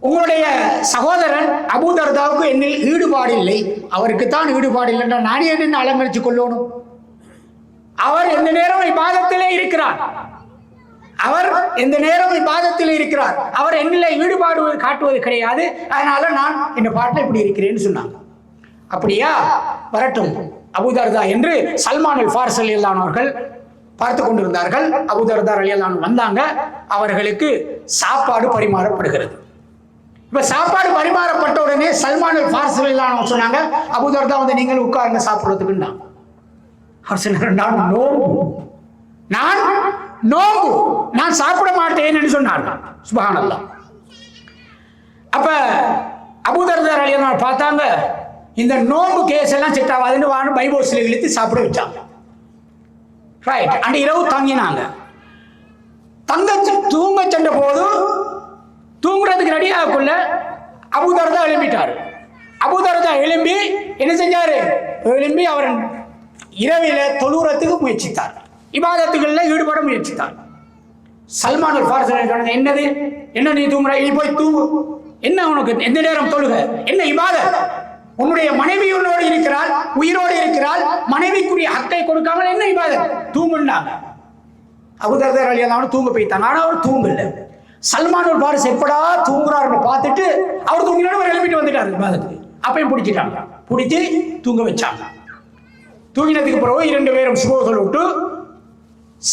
உங்களுடைய சகோதரன் அபூ தர்தாவுக்கு என்னில் ஈடுபாடு இல்லை, அவருக்கு தான் ஈடுபாடு இல்லை என்றால் நானே என்ன அலங்கரித்துக் கொள்ளணும்? அவர் எந்த நேரம் இபாதத்திலே இருக்கிறார், அவர் எந்த நேரம் இபாதத்திலே இருக்கிறார், அவர் என்னில் ஈடுபாடு காட்டுவது கிடையாது, அதனால நான் இந்த பாட்டில் இப்படி இருக்கிறேன்னு சொன்னாங்க. அப்படியா, வரட்டும் அபூ தர்தா என்று சல்மானுல் ஃபாரிஸ் ரலியல்லாஹு அன்ஹு அவர்கள் பார்த்து கொண்டிருந்தார்கள். அபூ தர்தா ரலியல்லாஹு அன்ஹு வந்தாங்க, அவர்களுக்கு சாப்பாடு பரிமாறப்படுகிறது. இப்ப சாப்பாடு பரிமாறப்பட்ட உடனே சல்மானுல் ஃபாரிஸ் ரலியல்லாஹு அன்ஹு சொன்னாங்க, அபூ தர்தா வந்து நீங்கள் உட்கார்ந்து சாப்பிடுறதுக்குன்னா. அவர் சொன்னார், நான் நோம்பு, நான் சாப்பிட மாட்டேன் என்று சொன்னார்கள். சுப்ஹானல்லாஹ். அப்ப அபூ தர்தா ரலியல்லாஹு அன்ஹு பார்த்தாங்க, இந்த நோம்பு கேஸ் எல்லாம் செட் ஆகாதுன்னு வான்னு பைபோஸ்ல இழுத்து சாப்பிட வச்சாங்க. ரைட். அண்ட் இரவு தங்கினாங்க. தூங்க சென்ற போது தூங்குறதுக்கு ரெடியாகக்குள்ள அபூதர்தா எழும்பிட்டாரு. அபூதர்தா எழும்பி என்ன செஞ்சாரு? எழும்பி அவர் இரவில தொழுறதுக்கு முயற்சித்தார், இபாதத்துகளில் ஈடுபட முயற்சித்தார். சல்மான் அல் ஃபாரிஸி என்னது, என்ன நீ தூங்குற, நீ போய் தூங்கு, என்ன உனக்கு எந்த நேரம் தொழுக, என்ன இபாதத்? உன்னுடைய மனைவி உன்னோடு இருக்கிறாள், உயிரோடு இருக்கிறாள், மனைவிக்குரிய ஹக்கை கொடுக்காமல் என்ன இபாதத்? தூங்குனாங்க. அபூதர்தா ரலியல்லாஹு அன்ஹு தூங்க போய்த்தாங்க. ஆனா அவர் தூங்கல. சல்மான் அல் ஃபாரிஸி எப்படா தூங்குறாருன்னு பார்த்துட்டு அவர் தூங்கினாலும் அவர் எழுப்பிட்டு வந்துட்டாரு இபாதத்துக்கு. அப்பயும் பிடிச்சிட்டாங்க, பிடிச்சி தூங்க வச்சாங்க. தூங்கினதுக்கு பிறகு 2 பேரும் சுபஹ் விட்டு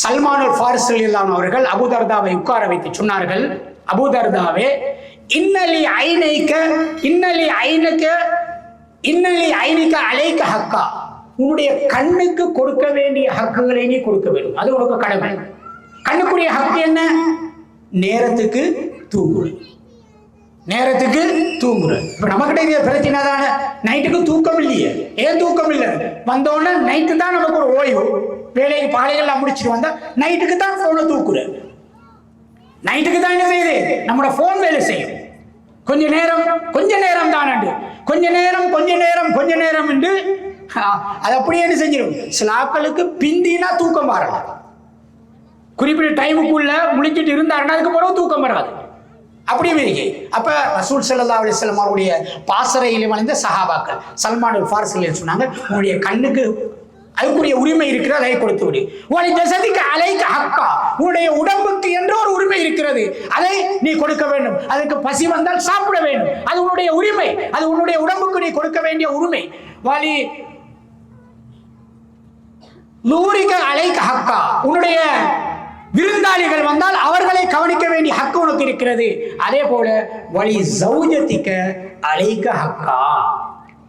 சல்மான் அல் ஃபாரிஸி ரலியல்லாஹு அன்ஹு அவர்கள் அபூதர்தாவை உட்கார வைத்து சொன்னார்கள், அபூதர்தாவே, இன்னலி ஐனிக அலைக ஹக்கா, உன்னுடைய கண்ணுக்கு கொடுக்க வேண்டிய ஹக்குகளை நீ கொடுக்க வேண்டும், அது உனக்கு கடமை. கண்ணுக்குரிய ஹக்கு என்ன? நேரத்துக்கு தூங்குறது, நேரத்துக்கு தூங்குறது. இப்ப நமக்கிட்ட இது பிரச்சனை தானே, நைட்டுக்கு தூக்கம் இல்லையே. ஏன் தூக்கம் இல்லை? வந்தோடனே நைட்டு தான் நமக்கு ஒரு ஓய்வு, வேலைக்கு பாலைகள்லாம் முடிச்சுட்டு வந்தா நைட்டுக்கு தான் போனை தூக்குற, நைட்டுக்கு தான் என்ன செய்யுது, நம்மளோட போன் வேலை செய்யும். கொஞ்ச நேரம் தானண்டு, கொஞ்ச நேரம் என்று அது அப்படியே என்ன செஞ்சிடும். சில ஆட்களுக்கு பிந்தினா தூக்கம் வரல, குறிப்பிட்ட டைமுக்குள்ள முழிச்சிட்டு இருந்தாருன்னா அதுக்கு பிறகு தூக்கம் வராது. அப்படியே இருக்கு. அப்ப ரசூல் ஸல்லல்லாஹு அலைஹி வஸல்லம் அவருடைய பாசறையிலே வளைந்த சஹாபாக்கள் சல்மான் அல் ஃபாரிஸி சொன்னாங்க, உன்னுடைய கண்ணுக்கு அதுக்குரிய உரிமை இருக்கிறது, அதை கொடுத்து விடு. உன்னுடைய ஜஸதிக அலைக ஹக்கா, உன்னுடைய உடம்புக்கு என்ற ஒரு உரிமை இருக்கிறது, அதை நீ கொடுக்க வேண்டும். அதுக்கு பசி வந்தால் சாப்பிட வேண்டும், அது உன்னுடைய உரிமை, அது உன்னுடைய உடம்புக்கு நீ கொடுக்க வேண்டிய உரிமை. வலி லூரிக அலைக ஹக்கா, உன்னுடைய விருந்தாளிகள் வந்தால் அவர்களை கவனிக்க வேண்டிய ஹக்கு உனக்கு இருக்கிறது. அதே போல வலி ஜௌஜதிக அலைக ஹக்கா,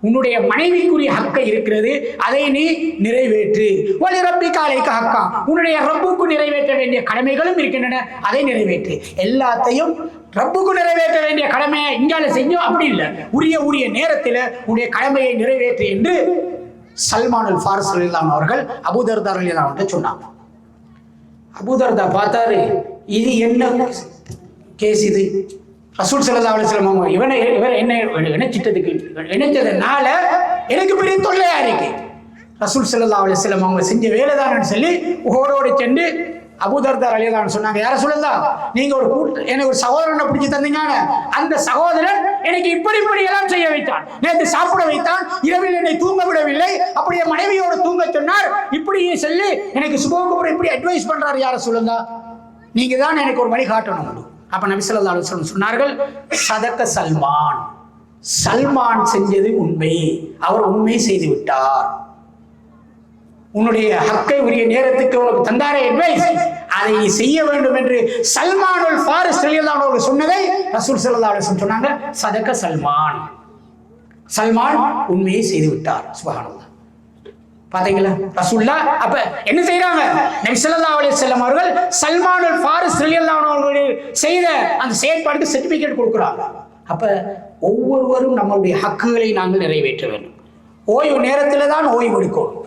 உன்னுடைய மனைவிக்குரிய ஹக்கை இருக்கிறது, அதை நீ நிறைவேற்று. வலி ரப்பிக அலைக ஹக்கா, உன்னுடைய ரப்புக்கு நிறைவேற்ற வேண்டிய கடமைகளும் இருக்கின்றன, அதை நிறைவேற்று. எல்லாத்தையும் ரப்புக்கு நிறைவேற்ற வேண்டிய கடமையை இங்கால செஞ்சோம், அப்படி இல்லை, உரிய நேரத்தில் உன்னுடைய கடமையை நிறைவேற்று என்று சல்மான் அல் ஃபாரிஸி ரலியல்லாஹு அன்ஹு அவர்கள் அபூதர்தா ரலியல்லாஹு அன்ஹு சொன்னாங்க. அபூதர்தா பார்த்தாரு, இது என்ன கேஸ் இது? ரசூல் ஸல்லல்லாஹு அலைஹி வஸல்லம் இவர் என்ன நினைச்சதுனால எனக்கு பெரிய தொல்லையா இருக்கு. ரசூல் ஸல்லல்லாஹு அலைஹி வஸல்லம் அவங்க செஞ்ச வேலைதான்னு சொல்லி ஓடோடி சென்று அபூதர்தா ரலியல்லாஹு அன்ஹு சொன்னாங்க, யார சொல்லலாம், நீங்க எனக்கு ஒரு சகோதரனை பிடிச்சி தந்தீங்க, அந்த சகோதரன் எனக்கு இப்படி எல்லாம் செய்ய வைத்தான், நேற்று சாப்பிட வைத்தான், இரவில் என்னை தூங்க விடவில்லை, அப்படியே மனைவியோடு தூங்க சொன்னார், இப்படி சொல்லி எனக்கு சுபோகபுரம் இப்படி அட்வைஸ் பண்றாரு, யார சொல்லுங்க, நீங்க தான் எனக்கு ஒரு வழி காட்டணும். அப்ப நபி ஸல்லல்லாஹு அலைஹி வஸல்லம் சொன்னார்கள், சதக சல்மான் செஞ்சது உண்மை, அவர் உண்மை செய்து விட்டார். உன்னுடைய ஹக்கை உரிய நேரத்துக்கு உனக்கு தந்தாரே அட்வைஸ், அதை நீ செய்ய வேண்டும் என்று சல்மான் அல் ஃபாரிஸி ரலியல்லாஹு அன்ஹு சொன்னதை ரசூல் ஸல்லல்லாஹு அலைஹி வஸல்லம் சொன்னாங்க, சதக சல்மான் உண்மையை செய்து விட்டார். சுப்ஹானல்லாஹ். பாத்தீங்களா ரசூலுல்லாஹ் அப்ப என்ன செய்றாங்க? நபி ஸல்லல்லாஹு அலைஹி வஸல்லம் அவர்கள் சல்மான் அல் ஃபாரிஸி ரலியல்லாஹு அன்ஹு அவர்கள் செய்த அந்த செயல்பாடுக்கு சர்டிபிகேட் கொடுக்குறாங்க. அப்ப ஒவ்வொருவரும் நம்மளுடைய ஹக்குகளை நாங்கள் நிறைவேற்ற வேண்டும். ஓய்வு நேரத்தில் தான் ஓய்வு எடுக்கணும்,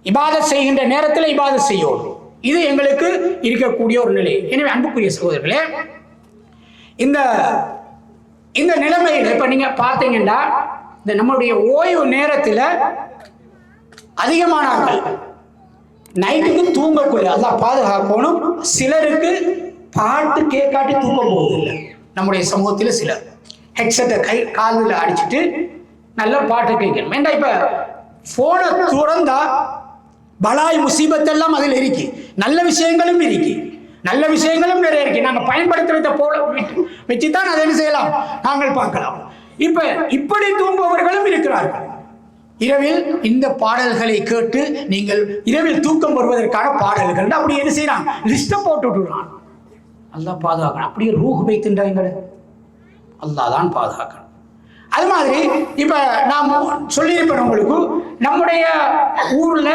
இபாதத் செய்கின்ற நேரத்தில் இபாதத் செய்யணும். இது எங்களுக்கு இருக்கக்கூடிய ஒரு நிலை. எனவே அன்புக்குரிய சகோதரர்களே, இந்த நிலைமையில் இப்ப நீங்க பார்த்தீங்கன்னா, இந்த நம்மளுடைய ஓய்வு நேரத்தில் அதிகமானார்கள் நைட்டுக்கு தூங்கக்கூடிய அல்லாஹ் பாதுகாக்கணும். சிலருக்கு பாட்டு கேட்காட்டி தூக்கம் போவதில்லை. நம்முடைய சமூகத்தில் சிலர் ஹெட்செட்டை காலில் அடிச்சுட்டு நல்ல பாட்டு கேட்கணும். ஏண்டா இப்ப போனை துறந்தா பலாய் முசீபத்தெல்லாம் அதில் இருக்கு, நல்ல விஷயங்களும் இருக்கு, நல்ல விஷயங்களும் நிறைய இருக்கு. நாங்கள் பயன்படுத்துறத போல வச்சுதான் அதை என்ன செய்யலாம், நாங்கள் பார்க்கலாம். இப்ப இப்படி தூங்குபவர்களும் இருக்கிறார்கள். இரவில் இந்த பாடல்களை கேட்டு நீங்கள் இரவில் தூக்கம் வருவதற்கான பாடல்கள் அப்படி என்ன செய்யலாம், லிஸ்ட்டை போட்டு விட்டுறான். அல்லாஹ் பாதுகாக்கணும். அப்படியே ரூஹ் வைத்துட்டாங்க, அல்லாஹ் தான் பாதுகாக்கணும். அது மாதிரி இப்ப நாம் சொல்லியிருப்பேன் உங்களுக்கு, நம்முடைய ஊர்ல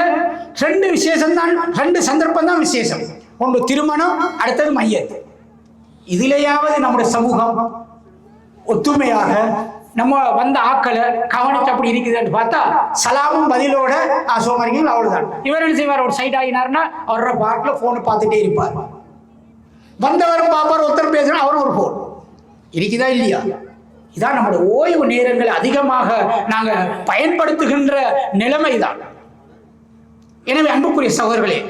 2 விசேஷம் தான், 2 சந்தர்ப்பம் தான் விசேஷம். ஒன்று திருமணம், அடுத்தது மையத். இதிலேயாவது நம்முடைய சமூகம் ஒத்துமையாக நம்ம வந்த ஆக்களை கவனிச்சு அப்படி இருக்குதுன்னு பார்த்தா சலாமும் பதிலோட சோமரிகள் அவ்வளவுதான். இவர் என்ன செய்வார், ஒரு சைட் ஆகினார்னா அவரோட பாட்டில் போனை பார்த்துட்டே இருப்பார். வந்தவரும் பாப்பார், ஒருத்தர் பேசுறோம், அவரும் ஒரு போன் இருக்குதா இல்லையா? இதான் நம்முடைய ஓய்வு நேரங்களை அதிகமாக நாங்கள் பயன்படுத்துகின்ற நிலைமை தான். எனவே அன்புக்குரிய சகோதரர்களே,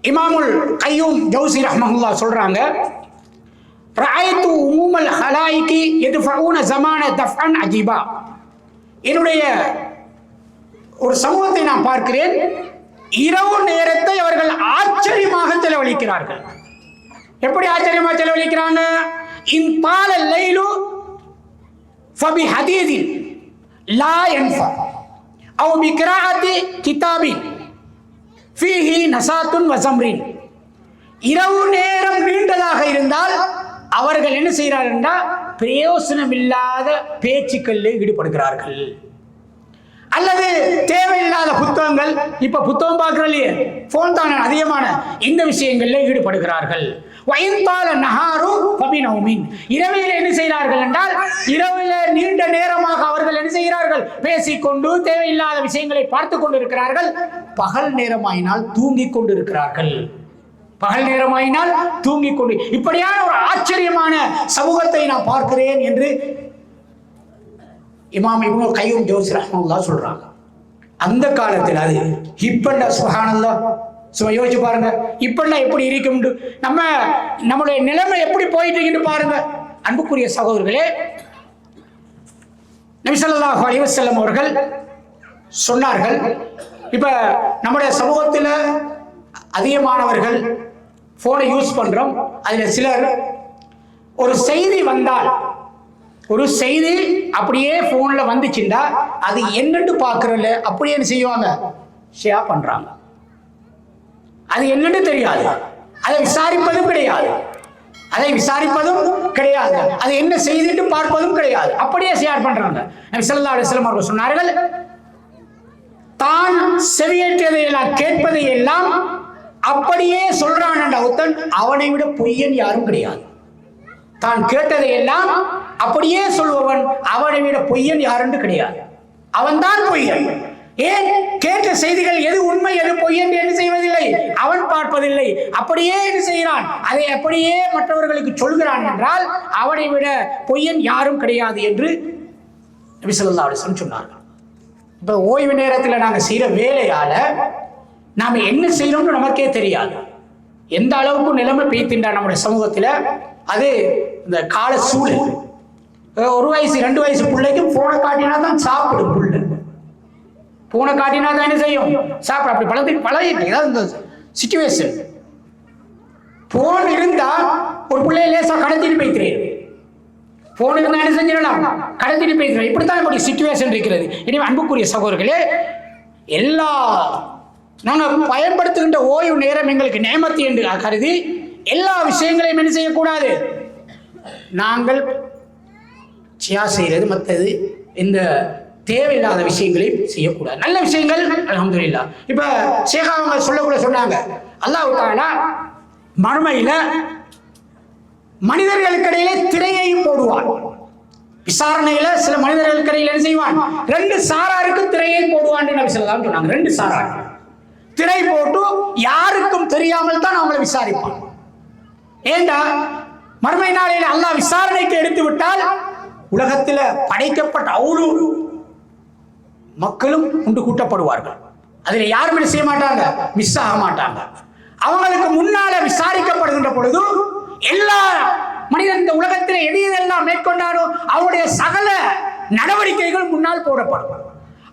இமாமுல் கையூம் ஜௌசி ரஹ்மஹுல்லாஹ் சொல்றாங்க, ரஅய்து உமூமல் ஹலாயிகி யத்ஃபஊன ஸமான தஃஅன் அஜீபா. என்னுடைய ஒரு சமூகத்தை நான் பார்க்கிறேன், இரவு நேரத்தை அவர்கள் ஆச்சரியமாக செலவழிக்கிறார்கள். எப்படி ஆச்சரியமாக செலவழிக்கிறாங்க? இன் தால லைலு ஃபபி ஹதீதின் லா யன்ஃபா அவ் பிக்ராஅத்தி கிதாபின் ஃபீஹி நஸாத்துன் வ ஸம்ரின். இரவு நேரம் நீண்டதாக இருந்தால் அவர்கள் என்ன செய்கிறார்கள் என்றால் பிரயோசனம் இல்லாத பேச்சுக்களில் ஈடுபடுகிறார்கள். அல்லது தேவையில்லாத புத்தகங்கள், இப்ப புத்தகம் பார்க்கிறோம் இல்லையே, போன் தானே அதிகமான இந்த விஷயங்களில் ஈடுபடுகிறார்கள். இரவில் என்ன செய்கிறார்கள் என்றால், இரவில் நீண்ட நேரமாக அவர்கள் என்ன செய்கிறார்கள்? பேசிக்கொண்டு தேவையில்லாத விஷயங்களை பார்த்து கொண்டு இருக்கிறார்கள். பகல் நேரமாயினால் தூங்கிக் கொண்டு இருக்கிறார்கள். பகல் நேரமாயினால் தூங்கிக் கொண்டு, இப்படியான ஒரு ஆச்சரியமான சமூகத்தை நான் பார்க்கிறேன் என்று இமாம் இப்னு கையூம் ஜௌசி ரஹ்மத்துல்லாஹ் சொல்றாங்க. அந்த காலத்தில் அது இப்ப சுப்ஹானல்லாஹ், சும்மா யோசிச்சு பாருங்க, இப்பெல்லாம் எப்படி இருக்கும், நம்முடைய நிலைமை எப்படி போயிட்டு இருக்குன்னு பாருங்க. அன்புக்குரிய சகோதரர்களே, நபி ஸல்லல்லாஹு அலைஹி வஸல்லம் அவர்கள் சொன்னார்கள், இப்ப நம்முடைய சமூகத்தில் அதிகமானவர்கள் போனை யூஸ் பண்றோம். அதுல சிலர் ஒரு செய்தி வந்தால், ஒரு செய்தி அப்படியே போன்ல வந்துச்சுண்டா அது என்னன்னு பாக்குறல அப்படியே என்ன செய்வாங்க? ஷேர் பண்றாங்க. அது என்னன்னு தெரியாது, அதை விசாரிப்பதும் கிடையாது, அது என்ன செய்திட்டு பார்ப்பதும் கிடையாது, அப்படியே ஷேர் பண்றாங்க. நபி ஸல்லல்லாஹு அலைஹி வஸல்லம் அவர்கள் சொன்னார்கள், தான் செவியேற்றதை எல்லாம் கேட்பதை எல்லாம் அப்படியே சொல்றான் ஒருத்தன், அவனை விட பொய்யன் யாரும் கிடையாது. தான் கேட்டதை எல்லாம் அப்படியே சொல்பவன் அவனை விட பொய்யன் யாருன்னு கிடையாது. அவன் தான் பொய்யன். ஏன்? கேட்ட செய்திகள் எது உண்மை எது பொய் என்று என்ன செய்வதில்லை, அவன் பார்ப்பதில்லை. அப்படியே என்ன செய்கிறான்? அதை அப்படியே மற்றவர்களுக்கு சொல்கிறான் என்றால் அவனை விட பொய்யன் யாரும் கிடையாது என்று நபி ஸல்லல்லாஹு அலைஹி வஸல்லம் சொன்னார்கள். இப்ப ஓய்வு நேரத்தில் நாங்கள் செய்யற வேலையால நாம என்ன செய்யணும்னு நமக்கே தெரியாது. எந்த அளவுக்கு நிலைமை பெய்தின்றா நம்முடைய சமூகத்தில், அது இந்த கால சூழல். ஒரு வயசு 2 வயசு பிள்ளைக்கு போனை காட்டினா தான் சாப்பிடும். புள்ள போனை காட்டினா தான் என்ன செய்யும்? சாப்பிட. அப்படி பழகிட்டு இந்த சிச்சுவேஷன். போன் இருந்தா ஒரு பிள்ளைய லேசா கடத்திட்டு போய்க்கிறேன், போன் இருந்தா என்ன செஞ்சிடலாம்? கடத்திட்டு போய்க்கிறேன். இப்படித்தான் நம்முடைய சிச்சுவேஷன் இருக்கிறது. எனவே அன்புக்குரிய சகோதரர்களே, எல்லா நாங்கள் பயன்படுத்துகின்ற ஓய்வு நேரம் எங்களுக்கு நேமத்தி என்று கருதி எல்லா விஷயங்களையும் என்ன செய்யக்கூடாது? நாங்கள் செய்யறது மற்றது இந்த தேவையில்லாத விஷயங்களையும் செய்யக்கூடாது. நல்ல விஷயங்கள் அல்ஹம்துலில்லாஹ். இப்ப ஷேக் அவங்க சொல்லக்கூட சொன்னாங்க, அல்லாஹ் தஆலா மறுமையில மனிதர்களுக்கு இடையிலே திரையையும் போடுவான். விசாரணையில சில மனிதர்களுக்கு இடையில என்ன செய்வான்? 2 சாராருக்கு திரையை போடுவான் நபி ஸல்லல்லாஹு அலைஹி வஸல்லம் சொன்னாங்க. 2 சாரார் திரை போட்டு யாருக்கும் தெரியாமல் தான் அவங்களை விசாரிப்பான். ஏண்டா மறுமை நாளில் அல்லாஹ் விசாரணைக்கு எடுத்து விட்டால் உலகத்தில் படைக்கப்பட்ட அவ்வளவு மக்களும் உண்டு கூட்டப்படுவார்கள். அதுல யாரும் என்ன செய்ய மாட்டாங்க? மிஸ் ஆக மாட்டாங்க. அவங்களுக்கு முன்னால விசாரிக்கப்படுகின்ற பொழுது எல்லா மனிதன் இந்த உலகத்தில் எதையெல்லாம் மேற்கொண்டாரோ அவருடைய சகல நடவடிக்கைகள் முன்னால் போடப்படும்.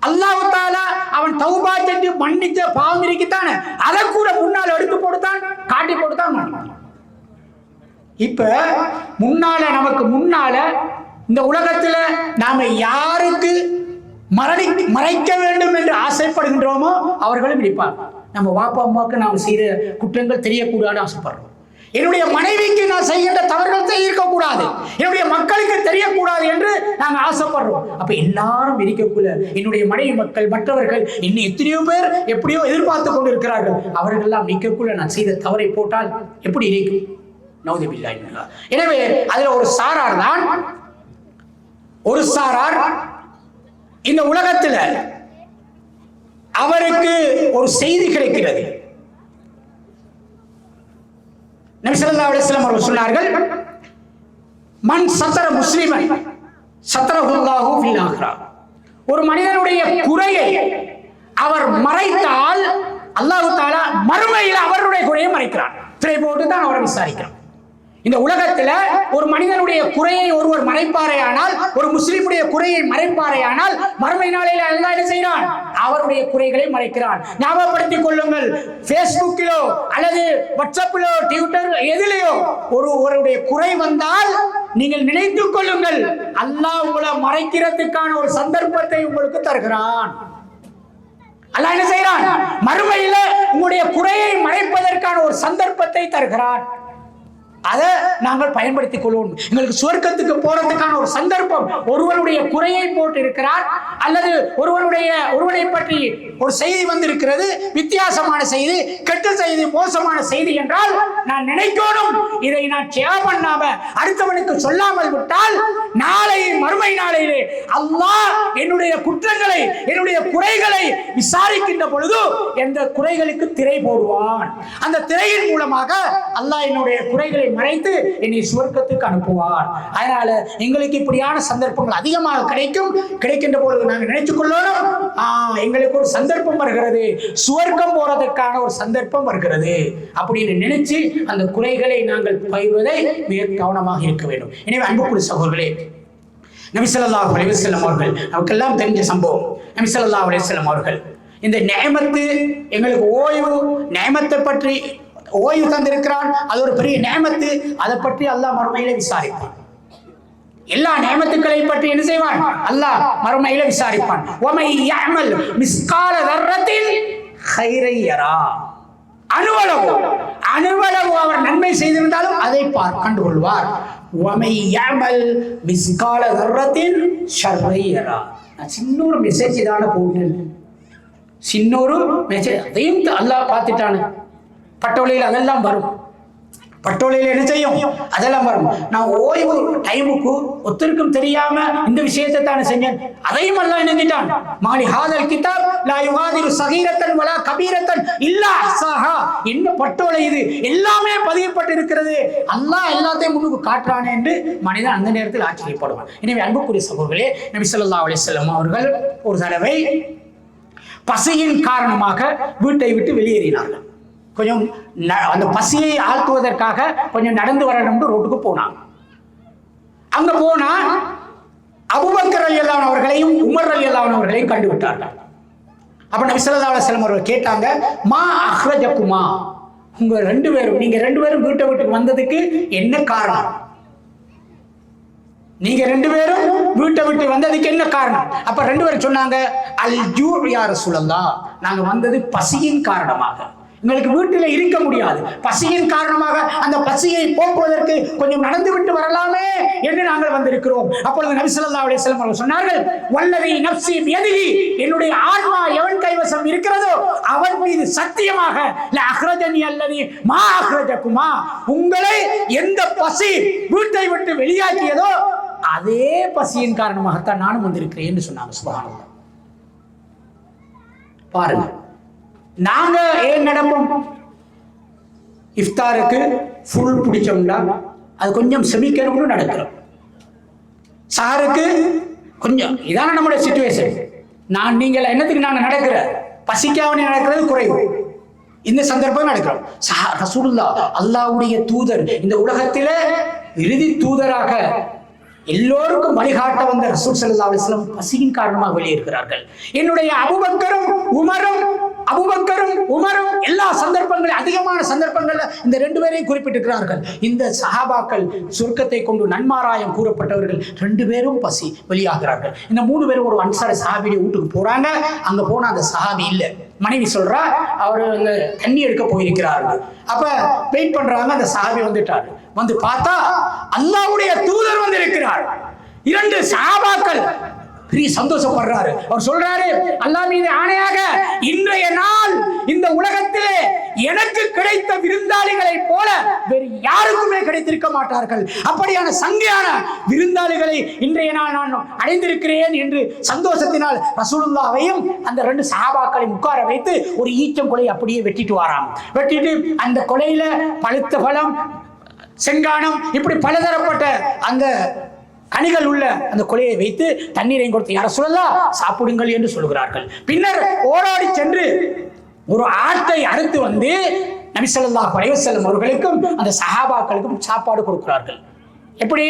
அல்லாஹ் தஆலா அவன் தௌபா செஞ்சு மன்னிச்ச பாவம் இருக்குத்தானே, அதை கூட முன்னால் எடுத்து போட்டுத்தான் காட்டி போட்டுத்தான் மன்னிப்பான். இப்ப முன்னால நமக்கு முன்னால இந்த உலகத்துல நாம யாருக்கு மறைக்க வேண்டும் என்று ஆசைப்படுகின்றோமோ அவர்களும் இருப்பார். நம்ம வாப்பா அம்மாவுக்கு நாம் செய்த குற்றங்கள் தெரியக்கூடாது ஆசைப்படுறோம். என்னுடைய மனைவிக்கு நான் செய்கின்ற தவறுகள் இருக்கக்கூடாது, என்னுடைய மக்களுக்கு தெரியக்கூடாது என்று நாங்கள் ஆசைப்படுறோம். அப்ப எல்லாரும் இருக்கக்குள்ள என்னுடைய மனைவி மக்கள் மற்றவர்கள் இன்னும் எத்தனையோ பேர் எப்படியோ எதிர்பார்த்து கொண்டு இருக்கிறார்கள். அவர்கள் எல்லாம் நிற்கக்குள்ள நான் செய்த தவறை போட்டால் எப்படி இருக்கும்? நௌதுபில்லாஹ். எனவே அதுல ஒரு சாரார் தான், ஒரு சாரார் இந்த உலகத்துல அவருக்கு ஒரு செய்தி கிடைக்கிறது. நபி ஸல்லல்லாஹு அலைஹி வஸல்லம் அவர்கள் சொன்னார்கள், மன் சத்தர முஸ்லிமன் சத்தரஹுல்லாஹு ஃபில் ஆখিরা. ஒரு மனிதனுடைய குறையை அவர் மறைத்தால் அல்லாஹ் தஆலா மறுமையில் அவருடைய குறையை மறைக்கிறான். திரை போட்டு தான் அவரை விசாரிக்கிறான். இந்த உலகத்துல ஒரு மனிதனுடைய குறையை ஒருவர் மறைப்பாரையானால், ஒரு முஸ்லிமுடைய குறையை மறைப்பாரையானால், மறுமை நாளில் அல்லாஹ் என்ன செய்கிறான்? அவருடைய குறைகளை மறைக்கிறான். ஞாபகப்படுத்திக் கொள்ளுங்கள், பேஸ்புக்கிலோ அல்லது வாட்ஸ்அப்பிலோ ட்விட்டர் எதிலேயோ ஒருவருடைய குறை வந்தால் நீங்கள் நினைத்துக் கொள்ளுங்கள், அல்லாஹ் உங்களை மறைக்கிறதுக்கான ஒரு சந்தர்ப்பத்தை உங்களுக்கு தருகிறான். அல்லாஹ் என்ன செய்கிறான்? மறுமையில உங்களுடைய குறையை மறைப்பதற்கான ஒரு சந்தர்ப்பத்தை தருகிறான். அதை நாங்கள் பயன்படுத்திக் கொள்வோம். எங்களுக்கு சுவர்க்கத்துக்கு போறதுக்கான ஒரு சந்தர்ப்பம் ஒருவருடைய குறையை போட்டு இருக்கிறார், அல்லது ஒருவனை பற்றி ஒரு செய்தி வந்திருக்கிறது, வித்தியாசமான செய்தி, கெட்ட செய்தி, மோசமான செய்தி என்றால் நான் நினைக்கணும், இதை நான் ஷேர் பண்ணாம அடுத்தவனுக்கு சொல்லாமல் விட்டால் நாளை மறுமை நாளையிலே அல்லாஹ் என்னுடைய குற்றங்களை, என்னுடைய குறைகளை விசாரிக்கின்ற பொழுது எந்த குறைகளுக்கு திரை போடுவான். அந்த திரையின் மூலமாக அல்லாஹ் என்னுடைய குறைகளை மறைத்து என்னை சுவர்க்கத்துக்கு அனுப்புவார். அதனால எங்களுக்கு இப்படியான சந்தர்ப்பங்கள் அதிகமாக கிடைக்கின்ற பொழுது நாங்கள் நினைத்துக் கொள்ளணும், எங்களுக்கு ஒரு சந்தர்ப்பம் வருகிறது, சுவர்க்கம் போறதற்கான ஒரு சந்தர்ப்பம் வருகிறது அப்படின்னு நினைச்சு அந்த குறைகளை நாங்கள் பயிர்வதை மிக கவனமாக இருக்க வேண்டும். எனவே அன்புக்குரிய சகோதரர்களே, நபி ஸல்லல்லாஹு அலைஹி வஸல்லம் அவர்கள், நமக்கெல்லாம் தெரிஞ்ச சம்பவம், நபி ஸல்லல்லாஹு அலைஹி வஸல்லம் அவர்கள் இந்த நிஅமத்து, எங்களுக்கு ஓய்வு நிஅமத்தை பற்றி ஓய்வு தந்திருக்கிறான், அது ஒரு பெரிய நிஅமத்து, அதை பற்றி அல்லாஹ் மறுமையில விசாரிப்பான். எல்லா நிஅமத்துக்களை பற்றி என்ன செய்வான்? அல்லாஹ் மறுமையில விசாரிப்பான். வமை யஅமல் மிஸ்கால தர்ரத்தின் கைரை யரா. அணுவளவு அவர் நன்மை செய்திருந்தாலும் அதை கண்டுகொள்வார். வமை யஅமல் மிஸ்கால தர்ரத்தின் ஷர்ரை யரா. நான் சின்ன ஒரு மெசேஜ் தான போட்டேன், சின்ன ஒரு மெசேஜ், அதையும் அல்லாஹ் பார்த்துட்டானு. பட்டோலையில் அதெல்லாம் வரும், பட்டோலையில் என்ன செய்யும்? அதெல்லாம் வரும். நான் ஓய்வு டைமுக்கு ஒருத்தருக்கும் தெரியாம இந்த விஷயத்தை தானே செஞ்சேன், அதையும் அல்லாஹ் நினைச்சிட்டான். மாலி ஹாதல் கிதாப் லா யுகாதிரு சகீரத்தன் வலா கபீரத்தன் இல்லா அஹ்சாஹா. என்ன பட்டோலை இது, எல்லாமே பதியப்பட்டு இருக்கிறது, அல்லாஹ் எல்லாத்தையும் முன்னுக்கு காட்டுறானே என்று மனிதன் அந்த நேரத்தில் ஆச்சரியப்படுவான். எனவே அன்புக்குரிய சகோதரர்களே, நபி ஸல்லல்லாஹு அலைஹி வஸல்லம் அவர்கள் ஒரு தடவை பசியின் காரணமாக வீட்டை விட்டு வெளியேறினார்கள். கொஞ்சம் அந்த பசியை ஆழ்த்துவதற்காக கொஞ்சம் நடந்து வரணும் ரோட்டுக்கு போனாங்க. அங்க போனா அபூபக்கர் ரலியல்லாஹு அன்ஹு அவர்களையும் உமர் ரலியல்லாஹு அன்ஹு அவர்களையும் கண்டுவிட்டார்கள். அப்ப நபி ஸல்லல்லாஹு அலைஹி வஸல்லம் அவர்கள் கேட்டாங்க, மா அஹ்ரஜகுமா, நீங்க ரெண்டு பேரும் வீட்டை விட்டு வந்ததுக்கு என்ன காரணம்? நீங்க ரெண்டு பேரும் வீட்டை விட்டு வந்ததுக்கு என்ன காரணம்? அப்ப ரெண்டு பேரும் சொன்னாங்க, அல் ஜூ யா ரசூலல்லாஹ், நாங்க வந்தது பசியின் காரணமாக, எங்களுக்கு வீட்டில் இருக்க முடியாது, பசியின் காரணமாக அந்த பசியை போக்குவதற்கு கொஞ்சம் நடந்து விட்டு வரலாமே என்று நாங்கள் வந்திருக்கிறோம். அப்பொழுது நபி ஸல்லல்லாஹு அலைஹி வஸல்லம் அவர்கள் சொன்னார்கள், வல்லதி நஃப்ஸி பியதிஹி, என்னுடைய ஆன்மா எவன் கைவசம் இருக்கிறதோ அவன் மீது சத்தியமாக, லா அஹ்ரஜனி அல்லதி மா அஹ்ரஜகுமா, உங்களை எந்த பசி வீட்டை விட்டு வெளியாக்கியதோ அதே பசியின் காரணமாகத்தான் நானும் வந்திருக்கிறேன் என்று சொன்னாங்க. சுப்ஹானல்லாஹ். பாருங்க, நாங்க ஏன் நடப்போம்? இஃப்தாருக்கு ஃபுல் பிடிச்சோம்னா அது கொஞ்சம் செமிக்கணும்னு நடக்கிறோம். சாருக்கு கொஞ்சம், இதான நம்முடைய சிச்சுவேஷன். நீங்கள் என்னத்துக்கு நாங்கள் நடக்கிற பசிக்காவணி நடக்கிறது குறைவு, இந்த சந்தர்ப்பம் நடக்கிறோம். ரசூலுல்லாஹ் அல்லாஹ்வுடைய தூதர், இந்த உலகத்திலே இறுதி தூதராக எல்லோருக்கும் வழிகாட்ட வந்த ரசூல் ஸல்லல்லாஹு அலைஹி வஸல்லம் பசியின் காரணமாக வெளியேறுகிறார்கள். என்னுடைய அபூபக்கரும் உமரும் எல்லா சந்தர்ப்பங்களும், அதிகமான சந்தர்ப்பங்கள்ல இந்த ரெண்டு பேரையும் குறிப்பிட்டிருக்கிறார்கள். இந்த சஹாபாக்கள் சொர்க்கத்தை கொண்டு நன்மாராயம் கூறப்பட்டவர்கள் ரெண்டு பேரும் பசி வெளியாகிறார்கள். இந்த மூணு பேரும் ஒரு அன்சாரி சஹாபியுடைய வீட்டுக்கு போறாங்க. அங்க போன அந்த சஹாபி இல்ல, மனைவி சொல்றா அவர் அங்க தண்ணி எடுக்க போயிருக்கிறார்கள். அப்ப வெயிட் பண்றாங்க, அந்த சஹாபி வந்துட்டாரு. வந்து பார்த்தா அல்லாஹ்வுடைய தூதர் வந்து இருக்கிறார். இரண்டு சஹாபாக்கள் பெரிய சந்தோஷப்படுறாரு. அவர் சொல்றாரு, அல்லாஹ் மீது ஆணையாக, இன்றைய நாள் இந்த உலகத்திலே எனக்கு கிடைத்த விருந்தாளிகளை போல வேறு யாருக்குமே கிடைத்திருக்க மாட்டார்கள். அப்படியான சங்கையான விருந்தாளிகளை இன்றைய நாள் நான் அடைந்திருக்கிறேன் என்று சந்தோஷத்தினால் ரசூலுல்லாஹ்வையும் அந்த 2 சஹாபாக்களையும் உட்கார வைத்து ஒரு ஈச்சம் கொலை அப்படியே வெட்டிட்டு வராங்க. வெட்டிட்டு அந்த கொலையில பழுத்த பழம், செங்கானம், இப்படி பலதரப்பட்ட அந்த கனிகள் உள்ள அந்த கொலையை வைத்து தண்ணீரை கொடுத்து யார சொல்லலாம் சாப்பிடுங்கள் என்று சொல்கிறார்கள். பின்னர் ஓடாடி சென்று ஒரு ஆட்டை அறுத்து வந்து நபி ஸல்லல்லாஹு அலைஹி வஸல்லம் அவர்களுக்கும் அந்த சஹாபாக்களுக்கும் சாப்பாடு கொடுக்கிறார்கள். எப்படி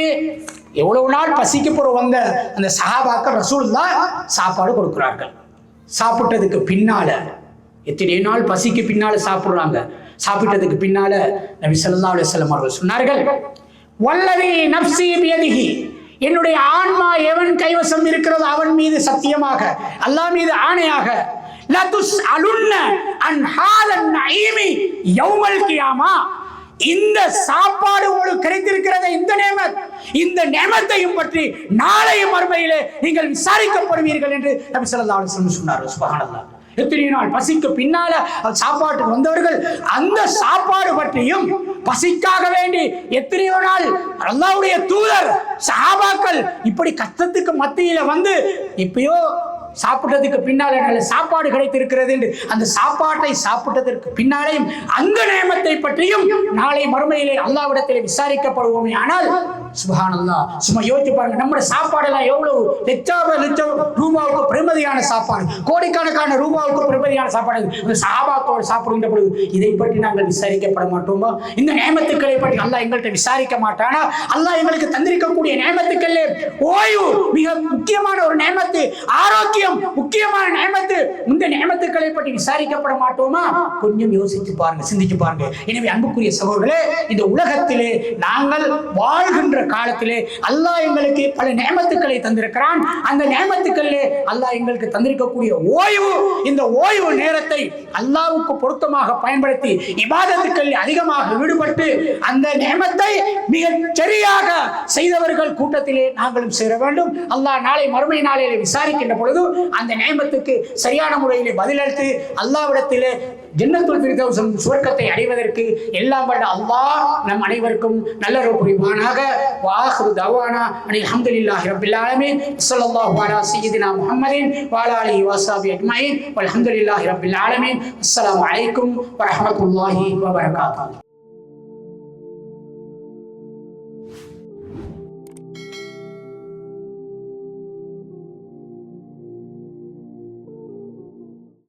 எவ்வளவு நாள் பசிக்கு போற வந்த அந்த சஹாபாக்கள் ரசூலுல்லாஹ் சாப்பாடு கொடுக்கிறார்கள். சாப்பிட்டதுக்கு பின்னால எத்தனை நாள் பசிக்கு பின்னால சாப்பிடுறாங்க. சாப்பிட்டதுக்கு பின்னால நபி ஸல்லல்லாஹு அலைஹி வஸல்லம் அவர்கள் சொன்னார்கள், வல்லதி நஃப்ஸி பியதிஹி, என்னுடைய ஆன்மா எவன் கைவசம் இருக்கிறதோ அவன் மீது சத்தியமாக, அல்லாஹ் மீது ஆணையாக, லா துஸ்அலுன்ன அன் ஹாதன் நஈமி யௌமல் கியாமா, இந்த சாப்பாடு உங்களுக்கு கிடைத்திருக்கிறத இந்த நேமத்தையும் பற்றி நாளைய மறுமையிலே நீங்கள் விசாரிக்கப்படுவீர்கள் என்று நபி ஸல்லல்லாஹு அலைஹி வஸல்லம் சொன்னார். சுப்ஹானல்லாஹ். எத்தனை நாள் பசிக்கு பின்னால சாப்பாட்டுக்கு வந்தவர்கள் அந்த சாப்பாடு பற்றியும் பசிக்காக வேண்டி எத்தனையோ நாள் அல்லாஹ்வுடைய தூதர் சஹாபாக்கள் இப்படி கஷ்டத்துக்கு மத்தியில வந்து இப்பயோ சாப்பிட்டதுக்கு பின்னாலே நல்ல சாப்பாடு கிடைத்திருக்கிறது என்று அந்த சாப்பாட்டை சாப்பிட்டதற்கு பின்னாலேயும் அந்த நேமத்தை பற்றியும் நாளை மறுமையிலே அல்லாஹ்விடத்திலே விசாரிக்கப்படுவோமே. ஆனால் சுப்ஹானல்லாஹ், சும்மா யோசிச்சு பாருங்க, நம்முடைய சாப்பாடெல்லாம் எவ்வளவு லட்சம் ரூபாவுக்கு பெருமதியான சாப்பாடு, கோடிக்கணக்கான ரூபாவுக்கு பெருமதியான சாப்பாடு. அந்த சஹாபாக்களோடு சாப்பிடுகின்ற பொழுது இதை பற்றி நாங்கள் விசாரிக்கப்பட மாட்டோமா? இந்த நேமத்துக்களை பற்றி அல்லாஹ் எங்கள்கிட்ட விசாரிக்க மாட்டானா? அல்லாஹ் எங்களுக்கு தந்திருக்கக்கூடிய நேமத்துக்களே ஓய்வு மிக முக்கியமான ஒரு நேமத்து, ஆரோக்கியம் முக்கியமான நேமத்து. இந்த நேமத்துக்களை பற்றி விசாரிக்கப்பட மாட்டோமா? கொஞ்சம் யோசிச்சு பாருங்க, சிந்திச்சு பாருங்க. எனவே அன்புக்குரிய சகோதரர்களே, இந்த உலகத்திலே நாங்கள் வாழ்கின்ற காலத்திலே அல்லாஹ் எங்களுக்கு பல நேமத்துக்களை தந்திருக்கிறான். அந்த நேமத்துக்களிலே அல்லாஹ் எங்களுக்கு தந்திருக்கக்கூடிய ஓய்வு, இந்த ஓய்வு நேரத்தை அல்லாஹ்வுக்கு பொருத்தமாக பயன்படுத்தி இபாதத்துக்களில் அதிகமாக ஈடுபட்டு அந்த நேமத்தை மிக சரியாக செய்தவர்கள் கூட்டத்திலே நாங்களும் சேர வேண்டும். அல்லாஹ் நாளை மறுமை நாளிலே விசாரிக்கின்ற பொழுது அந்த நேமத்துக்கு சரியான முறையிலே பதிலளித்து அல்லாஹ்விடத்திலே ஜன்னத்துல் ஃபிர்தௌஸ் சுவர்க்கத்தை அடைவதற்கு எல்லாம் வல்ல அல்லாஹ் நம் அனைவருக்கும் நல்லருள் புரிவானாக. வாஹிரு தஅவானா அனில் ஹம்துலில்லாஹி ரப்பில் ஆலமீன். ஸல்லல்லாஹு அலா சய்யிதினா முஹம்மதின் வ அலா ஆலிஹி வ ஸஹ்பிஹி அஜ்மஈன். வல்ஹம்துலில்லாஹி ரப்பில் ஆலமீன். அஸ்ஸலாமு அலைக்கும் வ ரஹ்மத்துல்லாஹி வ பரகாத்துஹு.